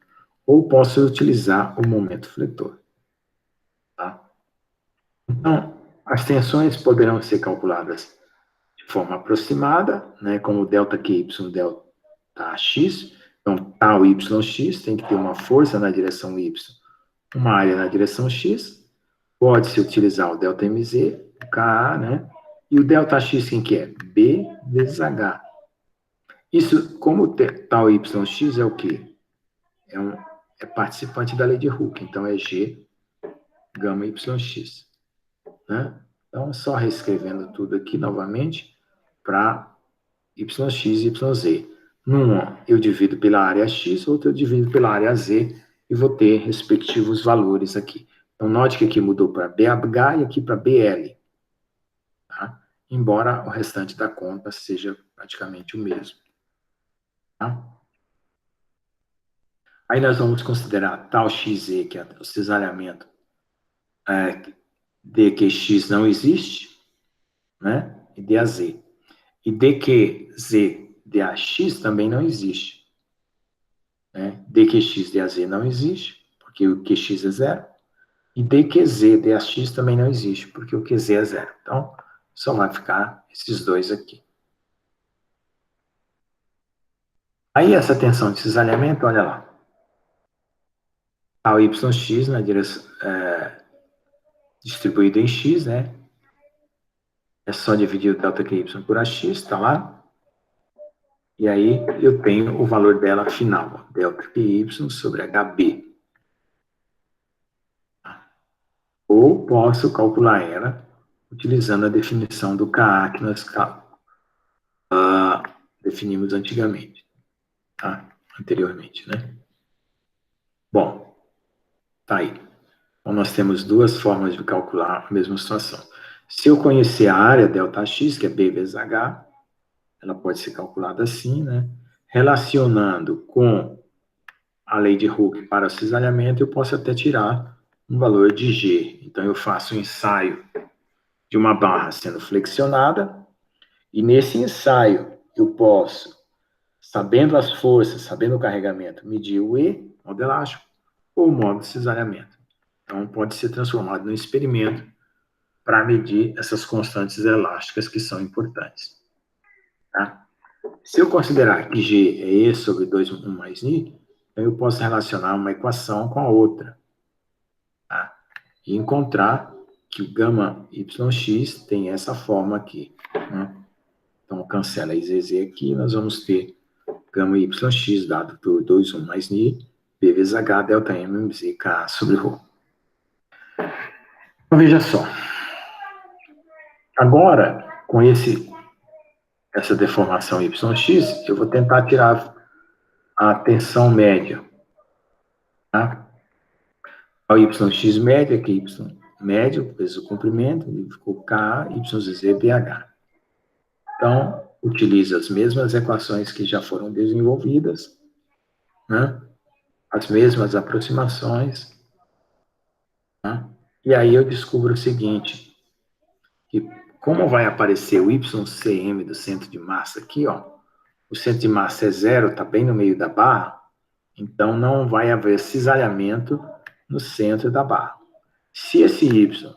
Speaker 1: ou posso utilizar o momento fletor. Tá? Então, as tensões poderão ser calculadas de forma aproximada, né, como ΔQY, ΔX. Então, tal YX tem que ter uma força na direção Y, uma área na direção X. Pode-se utilizar o ΔMz, o Ka, né? E o ΔX, quem que é? B vezes H. Isso, como tal YX é o quê? É participante da lei de Hooke, então é G gama YX. Né? Então, só reescrevendo tudo aqui novamente para YX e YZ. Num eu divido pela área X, outro eu divido pela área Z e vou ter respectivos valores aqui. Então, note que aqui mudou para BH e aqui para BL. Tá? Embora o restante da conta seja praticamente o mesmo. Tá? Aí nós vamos considerar tal XZ, que é o cisalhamento, DQX não existe, né? E DAZ. E DQZ, DAX também não existe. Né? DQX, DAZ não existe, porque o QX é zero. E DQZ, DAX também não existe, porque o QZ é zero. Então, só vai ficar esses dois aqui. Aí, essa tensão de cisalhamento, olha lá. Ao YX na direção, distribuído em X, né? É só dividir o ΔQY por AX, está lá. E aí eu tenho o valor dela final, ΔQY sobre HB. Ou posso calcular ela utilizando a definição do Ka que nós definimos antigamente, tá? Anteriormente, né? Bom, tá aí. Então, nós temos duas formas de calcular a mesma situação. Se eu conhecer a área ΔX, que é B vezes H, ela pode ser calculada assim, né? Relacionando com a lei de Hooke para o cisalhamento, eu posso até tirar um valor de G. Então, eu faço um ensaio de uma barra sendo flexionada, e nesse ensaio eu posso, sabendo as forças, sabendo o carregamento, medir o E, modo elástico, ou o modo cisalhamento. Então, pode ser transformado num experimento para medir essas constantes elásticas que são importantes. Tá? Se eu considerar que G é E sobre 2, 1 mais Ni, então eu posso relacionar uma equação com a outra. Tá? E encontrar que o gama YX tem essa forma aqui. Né? Então, cancela IZZ aqui, nós vamos ter gama YX dado por 2, 1 mais Ni, B vezes H, delta M, MZ, K sobre Rho. Então, veja só. Agora, com essa deformação YX, eu vou tentar tirar a tensão média. Tá? O YX média, que é Y médio, vezes o comprimento, ficou K, YZ, BH. Então, utiliza as mesmas equações que já foram desenvolvidas, né? As mesmas aproximações, né? E aí eu descubro o seguinte, que como vai aparecer o YCM do centro de massa aqui, ó, o centro de massa é zero, está bem no meio da barra, então não vai haver cisalhamento no centro da barra. Se esse Y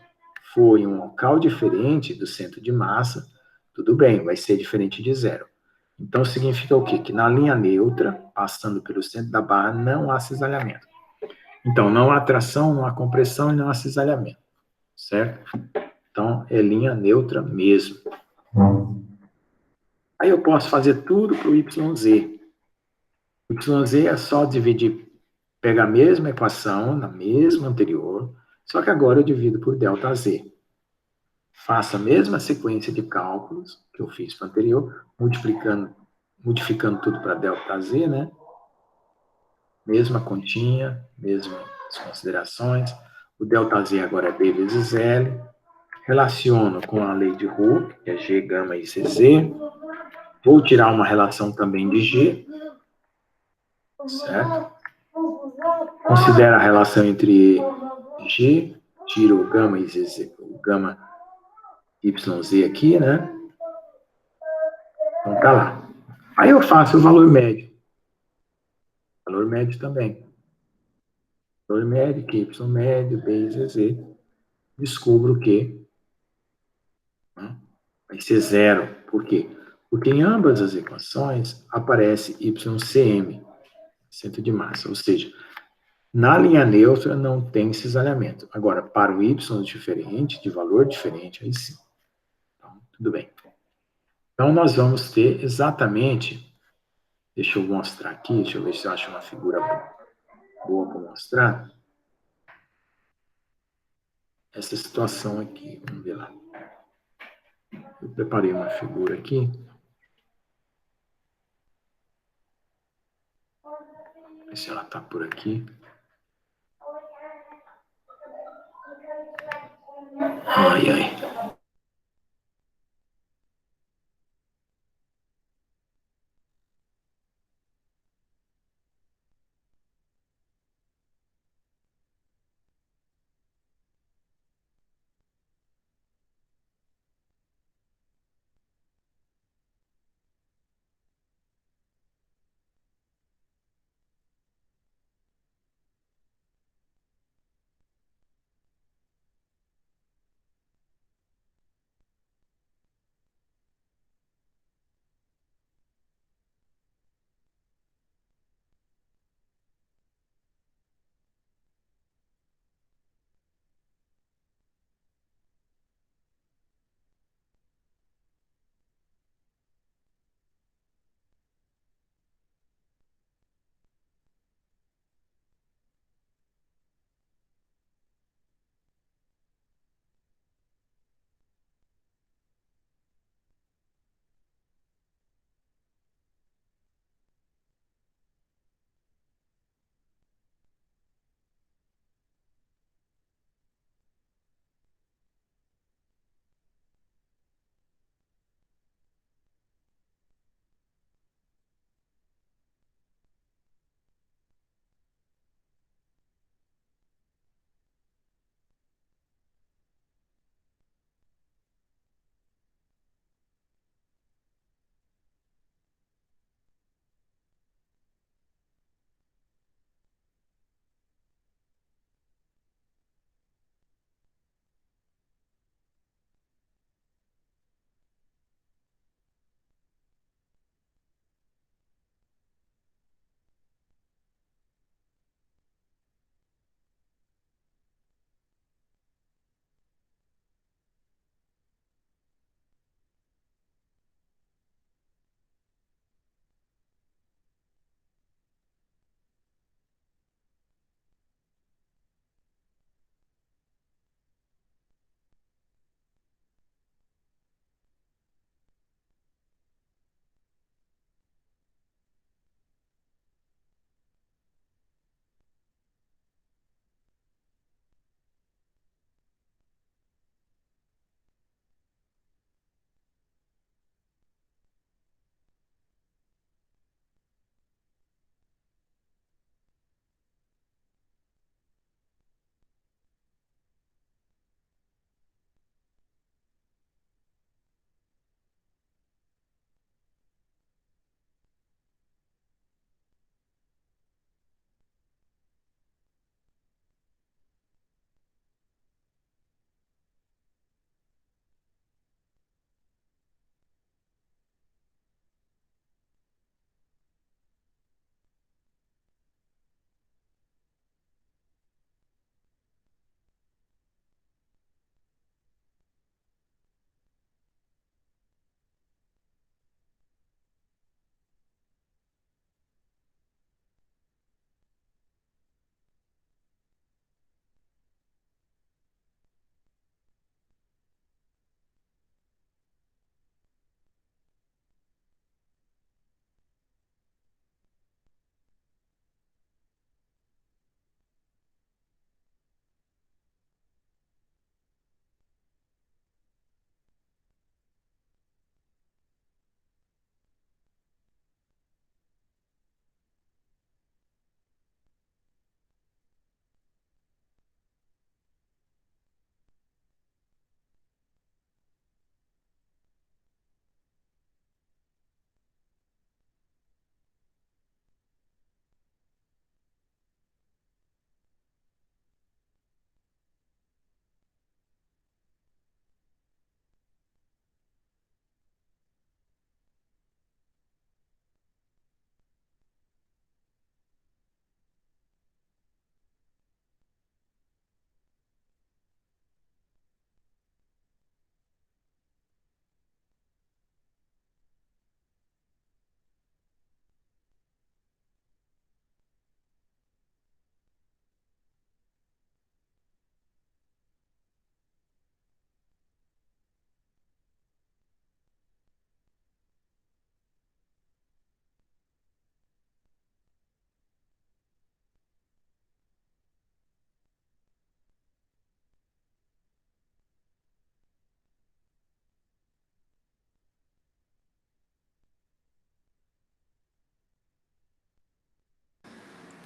Speaker 1: for em um local diferente do centro de massa, tudo bem, vai ser diferente de zero. Então significa o quê? Que na linha neutra, passando pelo centro da barra, não há cisalhamento. Então, não há tração, não há compressão e não há cisalhamento, certo? Então, é linha neutra mesmo. Aí eu posso fazer tudo para o YZ. YZ é só dividir, pega a mesma equação, na mesma anterior, só que agora eu divido por ΔZ. Faço a mesma sequência de cálculos que eu fiz para o anterior, modificando tudo para ΔZ, né? Mesma continha, mesmas considerações. O ΔZ agora é B vezes L. Relaciono com a lei de Hooke, que é G, gama e CZ. Vou tirar uma relação também de G, certo? Considero a relação entre G, tiro o gama e ZZ, o gama YZ aqui, né? Então tá lá. Aí eu faço o valor médio. Valor médio também. Valor médio, QY médio, B e ZZ. Descubro que, né, vai ser zero. Por quê? Porque em ambas as equações aparece YCM, centro de massa. Ou seja, na linha neutra não tem cisalhamento. Agora, para o Y diferente, de valor diferente, aí sim. Então, tudo bem. Então, nós vamos ter exatamente, deixa eu mostrar aqui, deixa eu ver se eu acho uma figura boa para mostrar, essa situação aqui, vamos ver lá. Eu preparei uma figura aqui, ver se ela está por aqui. Ai, ai.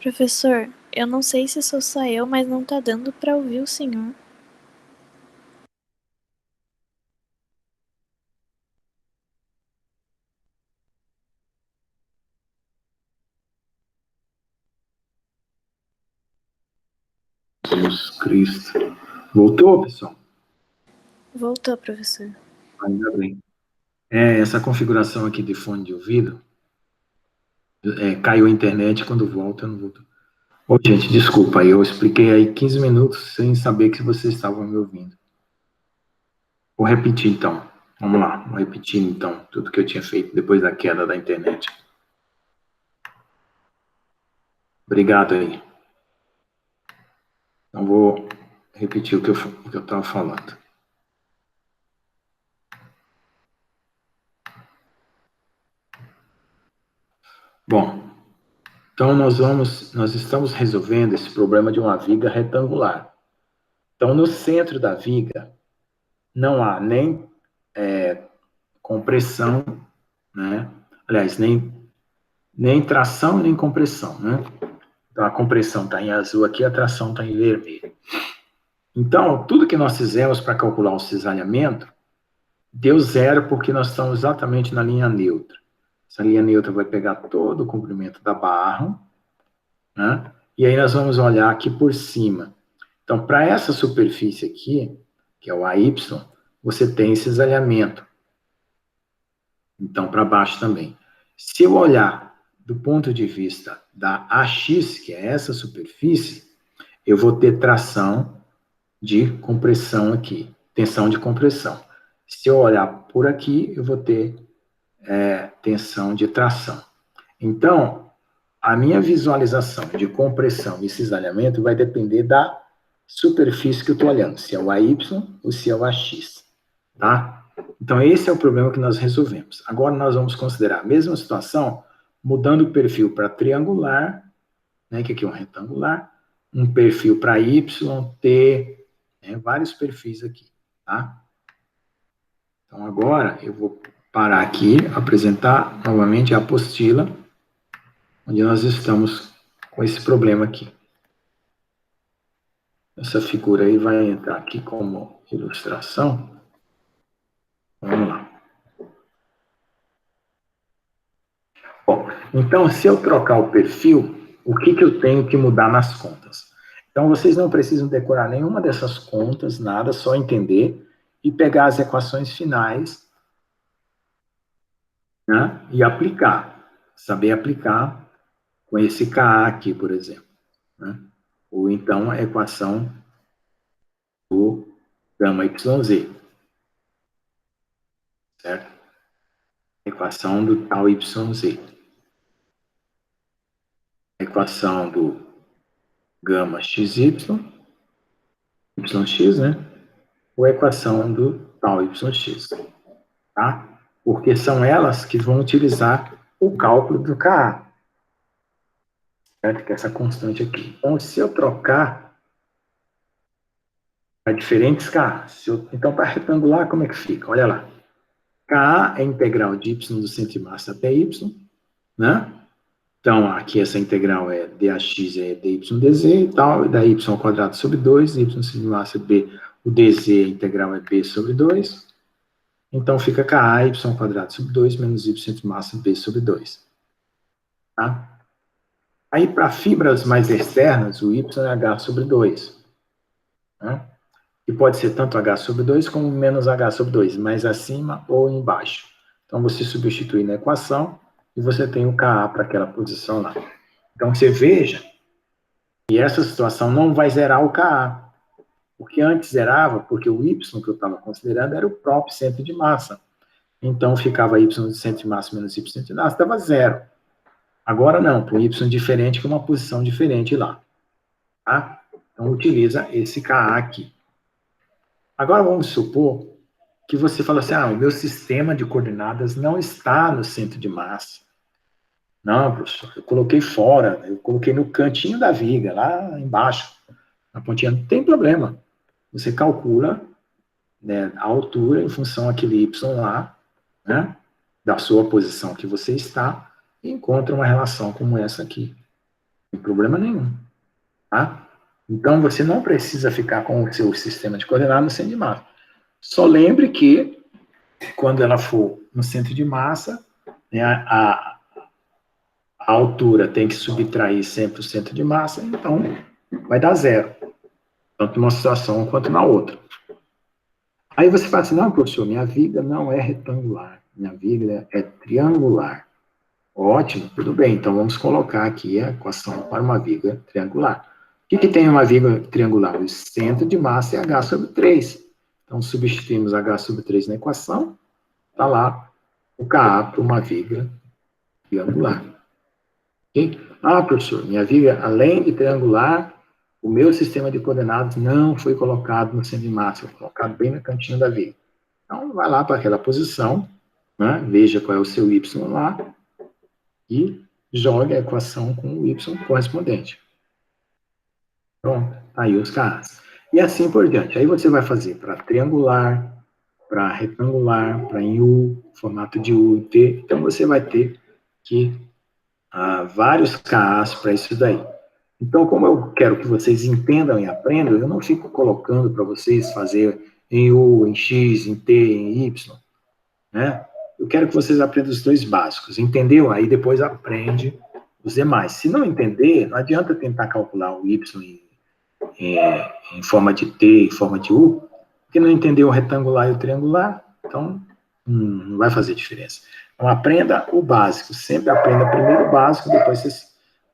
Speaker 2: Professor, eu não sei se sou só eu, mas não tá dando pra ouvir o senhor.
Speaker 1: Jesus Cristo. Voltou, pessoal?
Speaker 2: Voltou, professor.
Speaker 1: Ainda bem. Essa configuração aqui de fone de ouvido, caiu a internet, quando volta, não voltou. Ô, gente, desculpa, eu expliquei aí 15 minutos sem saber que vocês estavam me ouvindo. Vou repetir, então. Vamos lá, vou repetir, então, tudo que eu tinha feito depois da queda da internet. Obrigado aí. Então, vou repetir o que eu estava falando. Bom, então nós estamos resolvendo esse problema de uma viga retangular. Então, no centro da viga, não há nem compressão, né? Aliás, nem tração, nem compressão, né? Então, a compressão está em azul aqui, a tração está em vermelho. Então, tudo que nós fizemos para calcular o cisalhamento deu zero, porque nós estamos exatamente na linha neutra. Essa linha neutra vai pegar todo o comprimento da barra, né? E aí nós vamos olhar aqui por cima. Então, para essa superfície aqui, que é o AY, você tem cisalhamento. Então, para baixo também. Se eu olhar do ponto de vista da AX, que é essa superfície, eu vou ter tração de compressão aqui, tensão de compressão. Se eu olhar por aqui, eu vou ter tensão de tração. Então, a minha visualização de compressão e cisalhamento vai depender da superfície que eu estou olhando, se é o AY ou se é o AX, tá? Então, esse é o problema que nós resolvemos. Agora, nós vamos considerar a mesma situação, mudando o perfil para triangular, né, que aqui é um retangular, um perfil para Y, T, né, vários perfis aqui, tá? Então, agora, eu vou parar aqui, apresentar novamente a apostila, onde nós estamos com esse problema aqui. Essa figura aí vai entrar aqui como ilustração. Vamos lá. Bom, então, se eu trocar o perfil, o que eu tenho que mudar nas contas? Então, vocês não precisam decorar nenhuma dessas contas, nada, só entender e pegar as equações finais, né, e aplicar. Saber aplicar com esse Ka aqui, por exemplo, né? Ou então a equação do gama YZ, certo? Equação do tal YZ. Equação do gama XY, YX, né? Ou a equação do tal YX, tá? Porque são elas que vão utilizar o cálculo do Ka, certo? Que é essa constante aqui. Então, se eu trocar para diferentes Ka, então, para retangular, como é que fica? Olha lá. Ka é integral de y do centro de massa até y, né? Então, aqui essa integral é dAx é dy dz e tal, e da y ao quadrado sobre 2, y centro de massa é b, o dz, a integral é b sobre 2. Então, fica Ka, y ao quadrado sobre 2, menos y centro de massa, b sobre 2. Tá? Aí, para fibras mais externas, o y é h sobre 2. Né? E pode ser tanto h sobre 2 como menos h sobre 2, mais acima ou embaixo. Então, você substitui na equação e você tem o Ka para aquela posição lá. Então, você veja que essa situação não vai zerar o Ka. Porque antes zerava, porque o y que eu estava considerando era o próprio centro de massa. Então, ficava y de centro de massa menos y de centro de massa, dava zero. Agora não, para o y diferente, que é uma posição diferente lá. Tá? Então, utiliza esse Ka aqui. Agora, vamos supor que você fala assim, o meu sistema de coordenadas não está no centro de massa. Não, professor, eu coloquei fora, eu coloquei no cantinho da viga, lá embaixo, na pontinha, não tem problema. Você calcula, né, a altura em função daquele y lá, né, da sua posição que você está, e encontra uma relação como essa aqui. Sem problema nenhum, tá? Então, você não precisa ficar com o seu sistema de coordenadas no centro de massa. Só lembre que, quando ela for no centro de massa, né, a altura tem que subtrair sempre o centro de massa, então vai dar zero, tanto numa situação quanto na outra. Aí você fala assim, não, professor, minha viga não é retangular, minha viga é triangular. Ótimo, tudo bem, então vamos colocar aqui a equação para uma viga triangular. O que tem uma viga triangular? O centro de massa é h sobre 3. Então, substituímos h sobre 3 na equação, está lá o Ka para uma viga triangular. Okay? Ah, professor, minha viga, além de triangular, o meu sistema de coordenadas não foi colocado no centro de massa, foi colocado bem no cantinho da viga. Então, vai lá para aquela posição, né? Veja qual é o seu y lá, e jogue a equação com o y correspondente. Pronto, tá aí os Kas. E assim por diante. Aí você vai fazer para triangular, para retangular, para em U, formato de U e T. Então você vai ter que vários Kas para isso daí. Então, como eu quero que vocês entendam e aprendam, eu não fico colocando para vocês fazer em U, em X, em T, em Y, né? Eu quero que vocês aprendam os dois básicos, entendeu? Aí depois aprende os demais. Se não entender, não adianta tentar calcular o Y em forma de T, em forma de U, porque não entendeu o retangular e o triangular, então não vai fazer diferença. Então aprenda o básico, sempre aprenda primeiro o básico, depois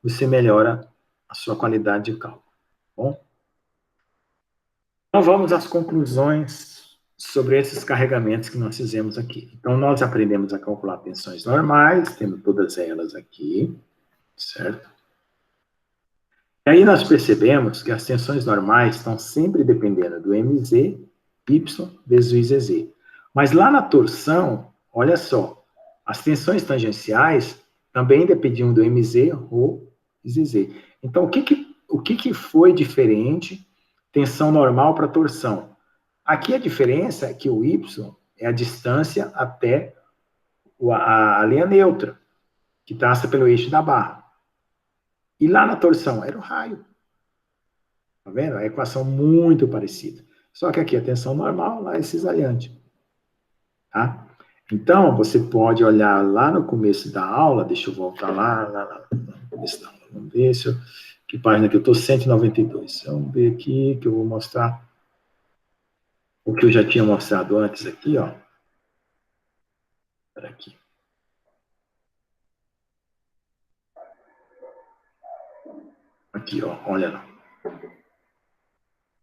Speaker 1: você melhora a sua qualidade de cálculo. Tá bom? Então vamos às conclusões sobre esses carregamentos que nós fizemos aqui. Então nós aprendemos a calcular tensões normais, tendo todas elas aqui, certo? E aí nós percebemos que as tensões normais estão sempre dependendo do MZ, Y vezes o IZZ. Mas lá na torção, olha só, as tensões tangenciais também dependiam do MZ, Rho e ZZ. Então, o que foi diferente tensão normal para torção? Aqui a diferença é que o Y é a distância até a linha neutra, que traça pelo eixo da barra. E lá na torção era o raio. Tá vendo? A equação muito parecida. Só que aqui a tensão normal, lá é cisalhante. Tá? Então, você pode olhar lá no começo da aula, deixa eu voltar lá no começo da aula. Vamos ver se que página que eu estou, 192. Vamos ver aqui, que eu vou mostrar o que eu já tinha mostrado antes aqui, ó. Espera aqui. Aqui, ó, olha lá.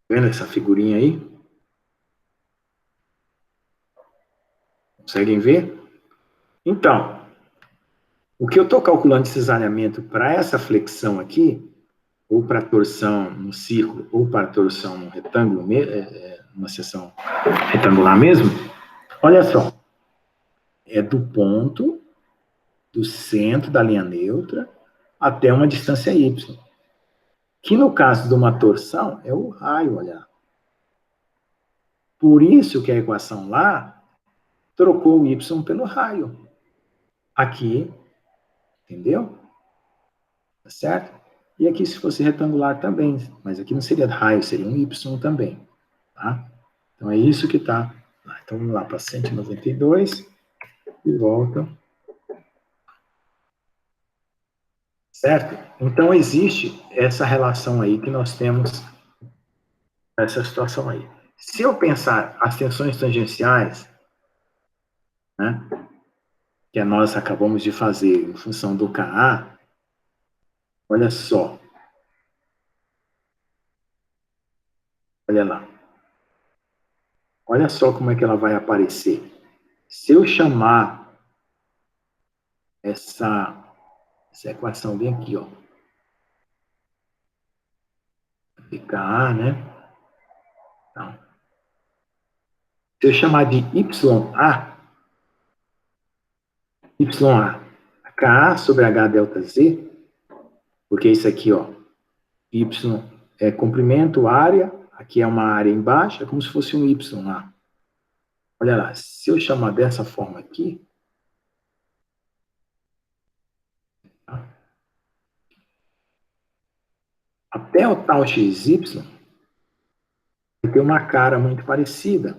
Speaker 1: Vendo essa figurinha aí? Conseguem ver? Então, o que eu estou calculando de cisalhamento para essa flexão aqui, ou para torção no círculo, ou para torção no retângulo, numa seção retangular mesmo, olha só, é do ponto, do centro da linha neutra, até uma distância y. Que no caso de uma torção, é o raio, olha. Por isso que a equação lá trocou o y pelo raio. Aqui, entendeu? Tá certo? E aqui, se fosse retangular também, mas aqui não seria raio, seria um y também. Tá? Então, é isso que está lá. Então, vamos lá para 192 e volta. Certo? Então, existe essa relação aí que nós temos, essa situação aí. Se eu pensar as tensões tangenciais, né, que nós acabamos de fazer em função do Ka, olha só. Olha lá. Olha só como é que ela vai aparecer. Se eu chamar essa equação bem aqui, ó, de Ka, né? Então, se eu chamar de YA, Ka sobre H delta Z, porque isso aqui, ó, Y é comprimento, área, aqui é uma área embaixo, é como se fosse um Y lá. Olha lá, se eu chamar dessa forma aqui, tá? até o tal XY vai ter uma cara muito parecida.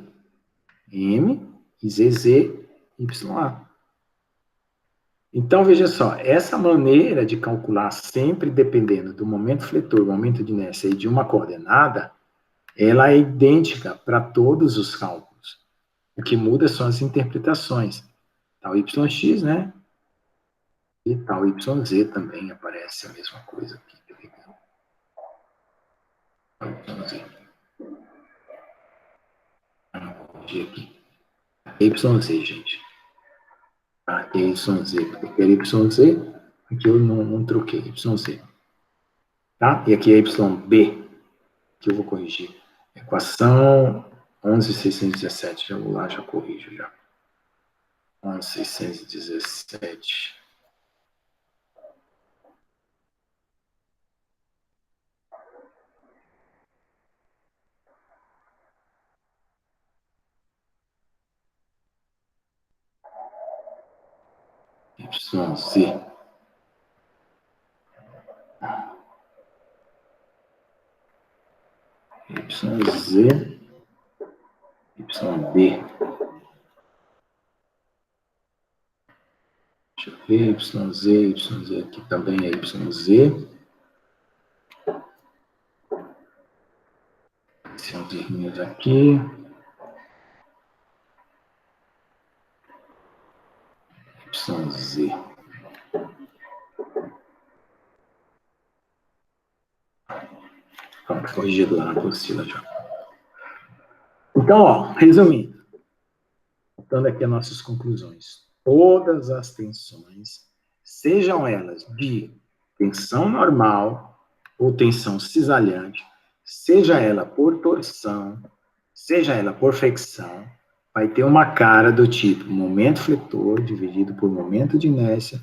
Speaker 1: M e ZZ, YA. Então, veja só, essa maneira de calcular sempre dependendo do momento fletor, momento de inércia e de uma coordenada, ela é idêntica para todos os cálculos. O que muda são as interpretações. Tal YX, né? E tal YZ também aparece a mesma coisa aqui. Tal YZ. Vou corrigir aqui. YZ, gente. Aqui é YZ, porque é YZ, aqui eu não troquei, YZ. Tá? E aqui é YB, que eu vou corrigir. Equação 11.617, já vou lá, já corrijo já. 11.617. YZ. YZ. YB. Deixa eu ver, YZ aqui também é YZ. Esse é um vermelho aqui. YZ. Pronto, corrigido lá na apostila já. Então, ó, resumindo, voltando aqui às nossas conclusões. Todas as tensões, sejam elas de tensão normal ou tensão cisalhante, seja ela por torção, seja ela por fricção, vai ter uma cara do tipo momento fletor dividido por momento de inércia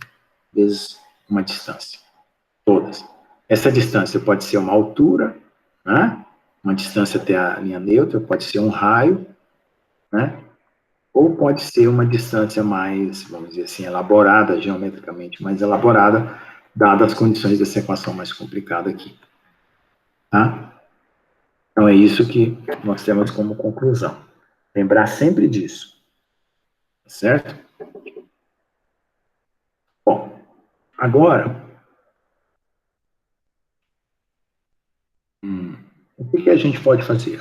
Speaker 1: vezes uma distância. Todas. Essa distância pode ser uma altura, né? Uma distância até a linha neutra, pode ser um raio, né? Ou pode ser uma distância mais, vamos dizer assim, elaborada, geometricamente mais elaborada, dadas as condições dessa equação mais complicada aqui. Tá? Então, é isso que nós temos como conclusão. Lembrar sempre disso. Certo? Bom, agora, o que a gente pode fazer?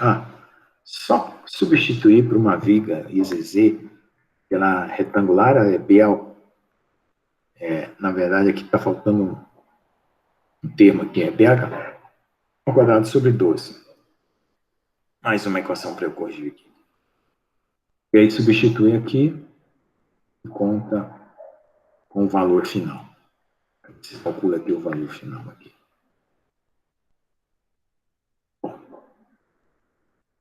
Speaker 1: Só substituir por uma viga IZZ, pela retangular, é BL. Na verdade, aqui está faltando um termo aqui, é BH ao quadrado sobre 12. Mais uma equação para eu corrigir aqui. E aí substitui aqui e conta com o valor final. Você calcula aqui o valor final aqui. Bom,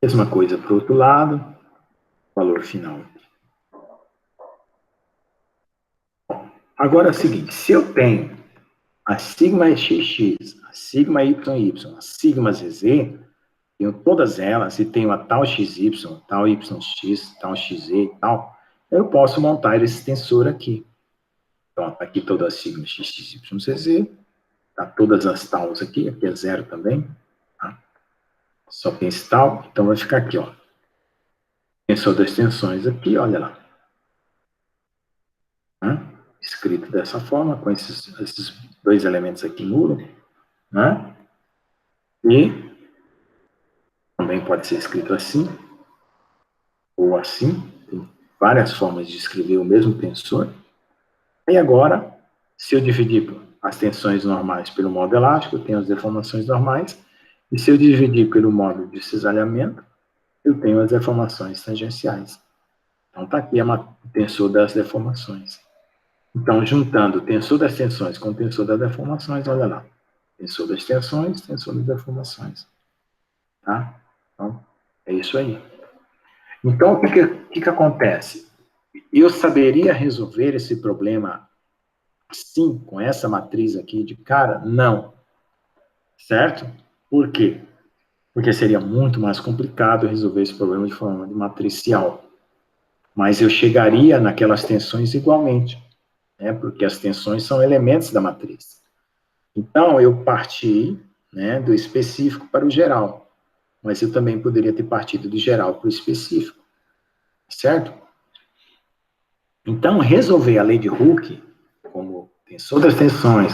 Speaker 1: mesma coisa para o outro lado, valor final aqui. Bom, agora é o seguinte, se eu tenho a sigma XX, a sigma YY, a sigma ZZ, tenho todas elas e tenho a tal XY, tal YX, tal XZ e tal, eu posso montar esse tensor aqui. Então, está aqui todas as sigmas XXYZZ, tá todas as tals aqui é zero também, tá? Só tem esse tal, então vai ficar aqui, ó. Tensor das tensões aqui, olha lá. Né? Escrito dessa forma, com esses dois elementos aqui nulo, né? E também pode ser escrito assim, ou assim, tem várias formas de escrever o mesmo tensor. E agora, se eu dividir as tensões normais pelo modo elástico, eu tenho as deformações normais, e se eu dividir pelo modo de cisalhamento, eu tenho as deformações tangenciais. Então, está aqui o tensor das deformações. Então, juntando o tensor das tensões com o tensor das deformações, olha lá. Tensor das tensões, tensor das deformações. Tá? Então, é isso aí. Então, o que acontece? Eu saberia resolver esse problema assim, com essa matriz aqui de cara? Não. Certo? Por quê? Porque seria muito mais complicado resolver esse problema de forma matricial. Mas eu chegaria naquelas tensões igualmente, né? Porque as tensões são elementos da matriz. Então, eu parti, né, do específico para o geral. Mas eu também poderia ter partido do geral para o específico, certo? Então, resolver a lei de Hooke, como tensor das tensões,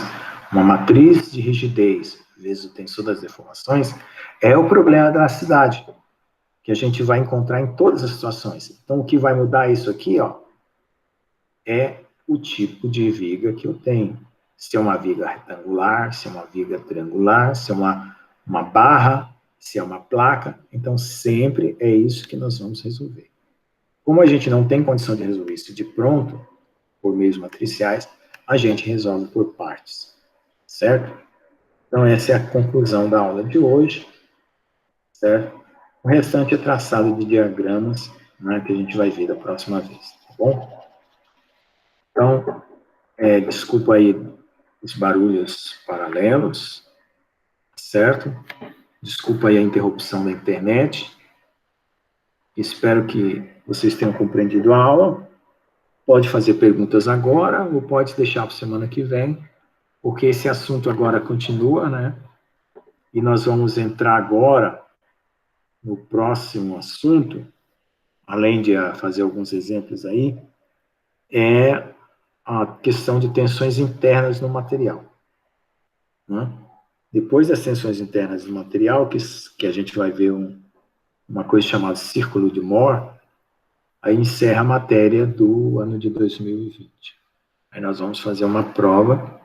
Speaker 1: uma matriz de rigidez, vezes o tensor das deformações, é o problema da elasticidade, que a gente vai encontrar em todas as situações. Então, o que vai mudar isso aqui, ó, é o tipo de viga que eu tenho. Se é uma viga retangular, se é uma viga triangular, se é uma barra, se é uma placa. Então, sempre é isso que nós vamos resolver. Como a gente não tem condição de resolver isso de pronto, por meios matriciais, a gente resolve por partes, certo? Então, essa é a conclusão da aula de hoje, certo? O restante é traçado de diagramas, né, que a gente vai ver da próxima vez, tá bom? Então, desculpa aí os barulhos paralelos, certo? Desculpa aí a interrupção da internet. Espero que vocês tenham compreendido a aula. Pode fazer perguntas agora ou pode deixar para semana que vem, porque esse assunto agora continua, né? E nós vamos entrar agora no próximo assunto, além de fazer alguns exemplos aí, é a questão de tensões internas no material, né? Depois das tensões internas do material, que a gente vai ver uma coisa chamada círculo de Moore, aí encerra a matéria do ano de 2020. Aí nós vamos fazer uma prova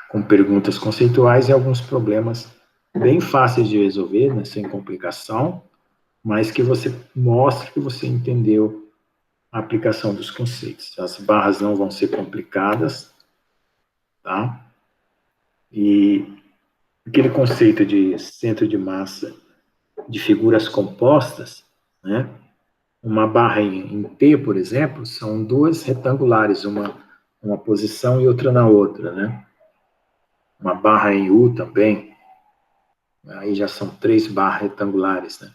Speaker 1: com perguntas conceituais e alguns problemas bem fáceis de resolver, né, sem complicação, mas que você mostre que você entendeu a aplicação dos conceitos. As barras não vão ser complicadas, tá? E aquele conceito de centro de massa de figuras compostas, né? Uma barra em T, por exemplo, são duas retangulares, uma posição e outra na outra, né? Uma barra em U também, aí já são três barras retangulares, né?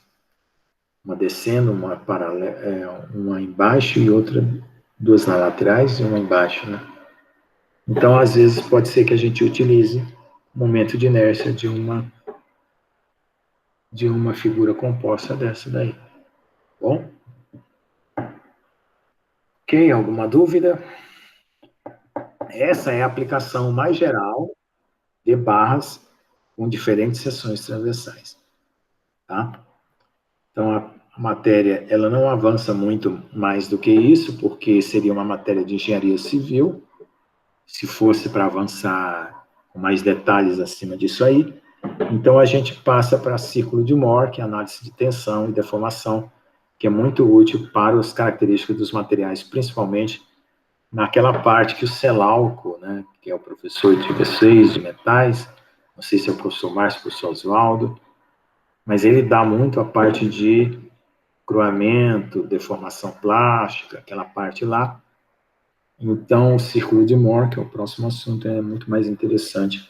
Speaker 1: Uma descendo, uma embaixo e outra, duas na laterais e uma embaixo, né? Então, às vezes, pode ser que a gente utilize o momento de inércia de uma figura composta dessa daí. Bom? Ok, alguma dúvida? Essa é a aplicação mais geral de barras com diferentes seções transversais, tá? Então, a matéria, ela não avança muito mais do que isso, porque seria uma matéria de engenharia civil, se fosse para avançar com mais detalhes acima disso aí. Então, a gente passa para círculo de Moore, que é análise de tensão e deformação, que é muito útil para as características dos materiais, principalmente naquela parte que o Celalco, né, que é o professor de vocês, de metais, não sei se é o professor Márcio, o professor Oswaldo, mas ele dá muito a parte de cruamento, deformação plástica, aquela parte lá. Então, o círculo de Moore, que é o próximo assunto, é muito mais interessante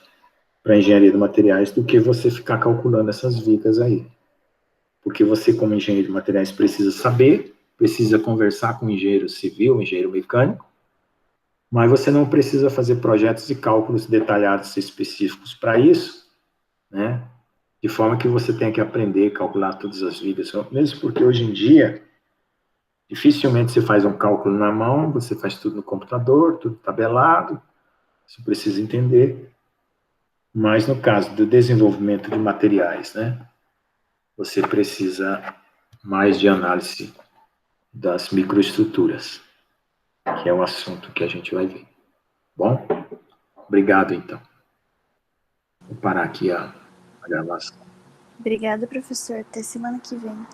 Speaker 1: para a engenharia de materiais do que você ficar calculando essas vigas aí. Porque você, como engenheiro de materiais, precisa saber, precisa conversar com o engenheiro civil, engenheiro mecânico, mas você não precisa fazer projetos e cálculos detalhados específicos para isso, né? De forma que você tenha que aprender a calcular todas as vigas, mesmo porque hoje em dia, dificilmente você faz um cálculo na mão, você faz tudo no computador, tudo tabelado, você precisa entender. Mas no caso do desenvolvimento de materiais, né? Você precisa mais de análise das microestruturas, que é o assunto que a gente vai ver. Bom? Obrigado, então. Vou parar aqui a gravação.
Speaker 2: Obrigada, professor. Até semana que vem.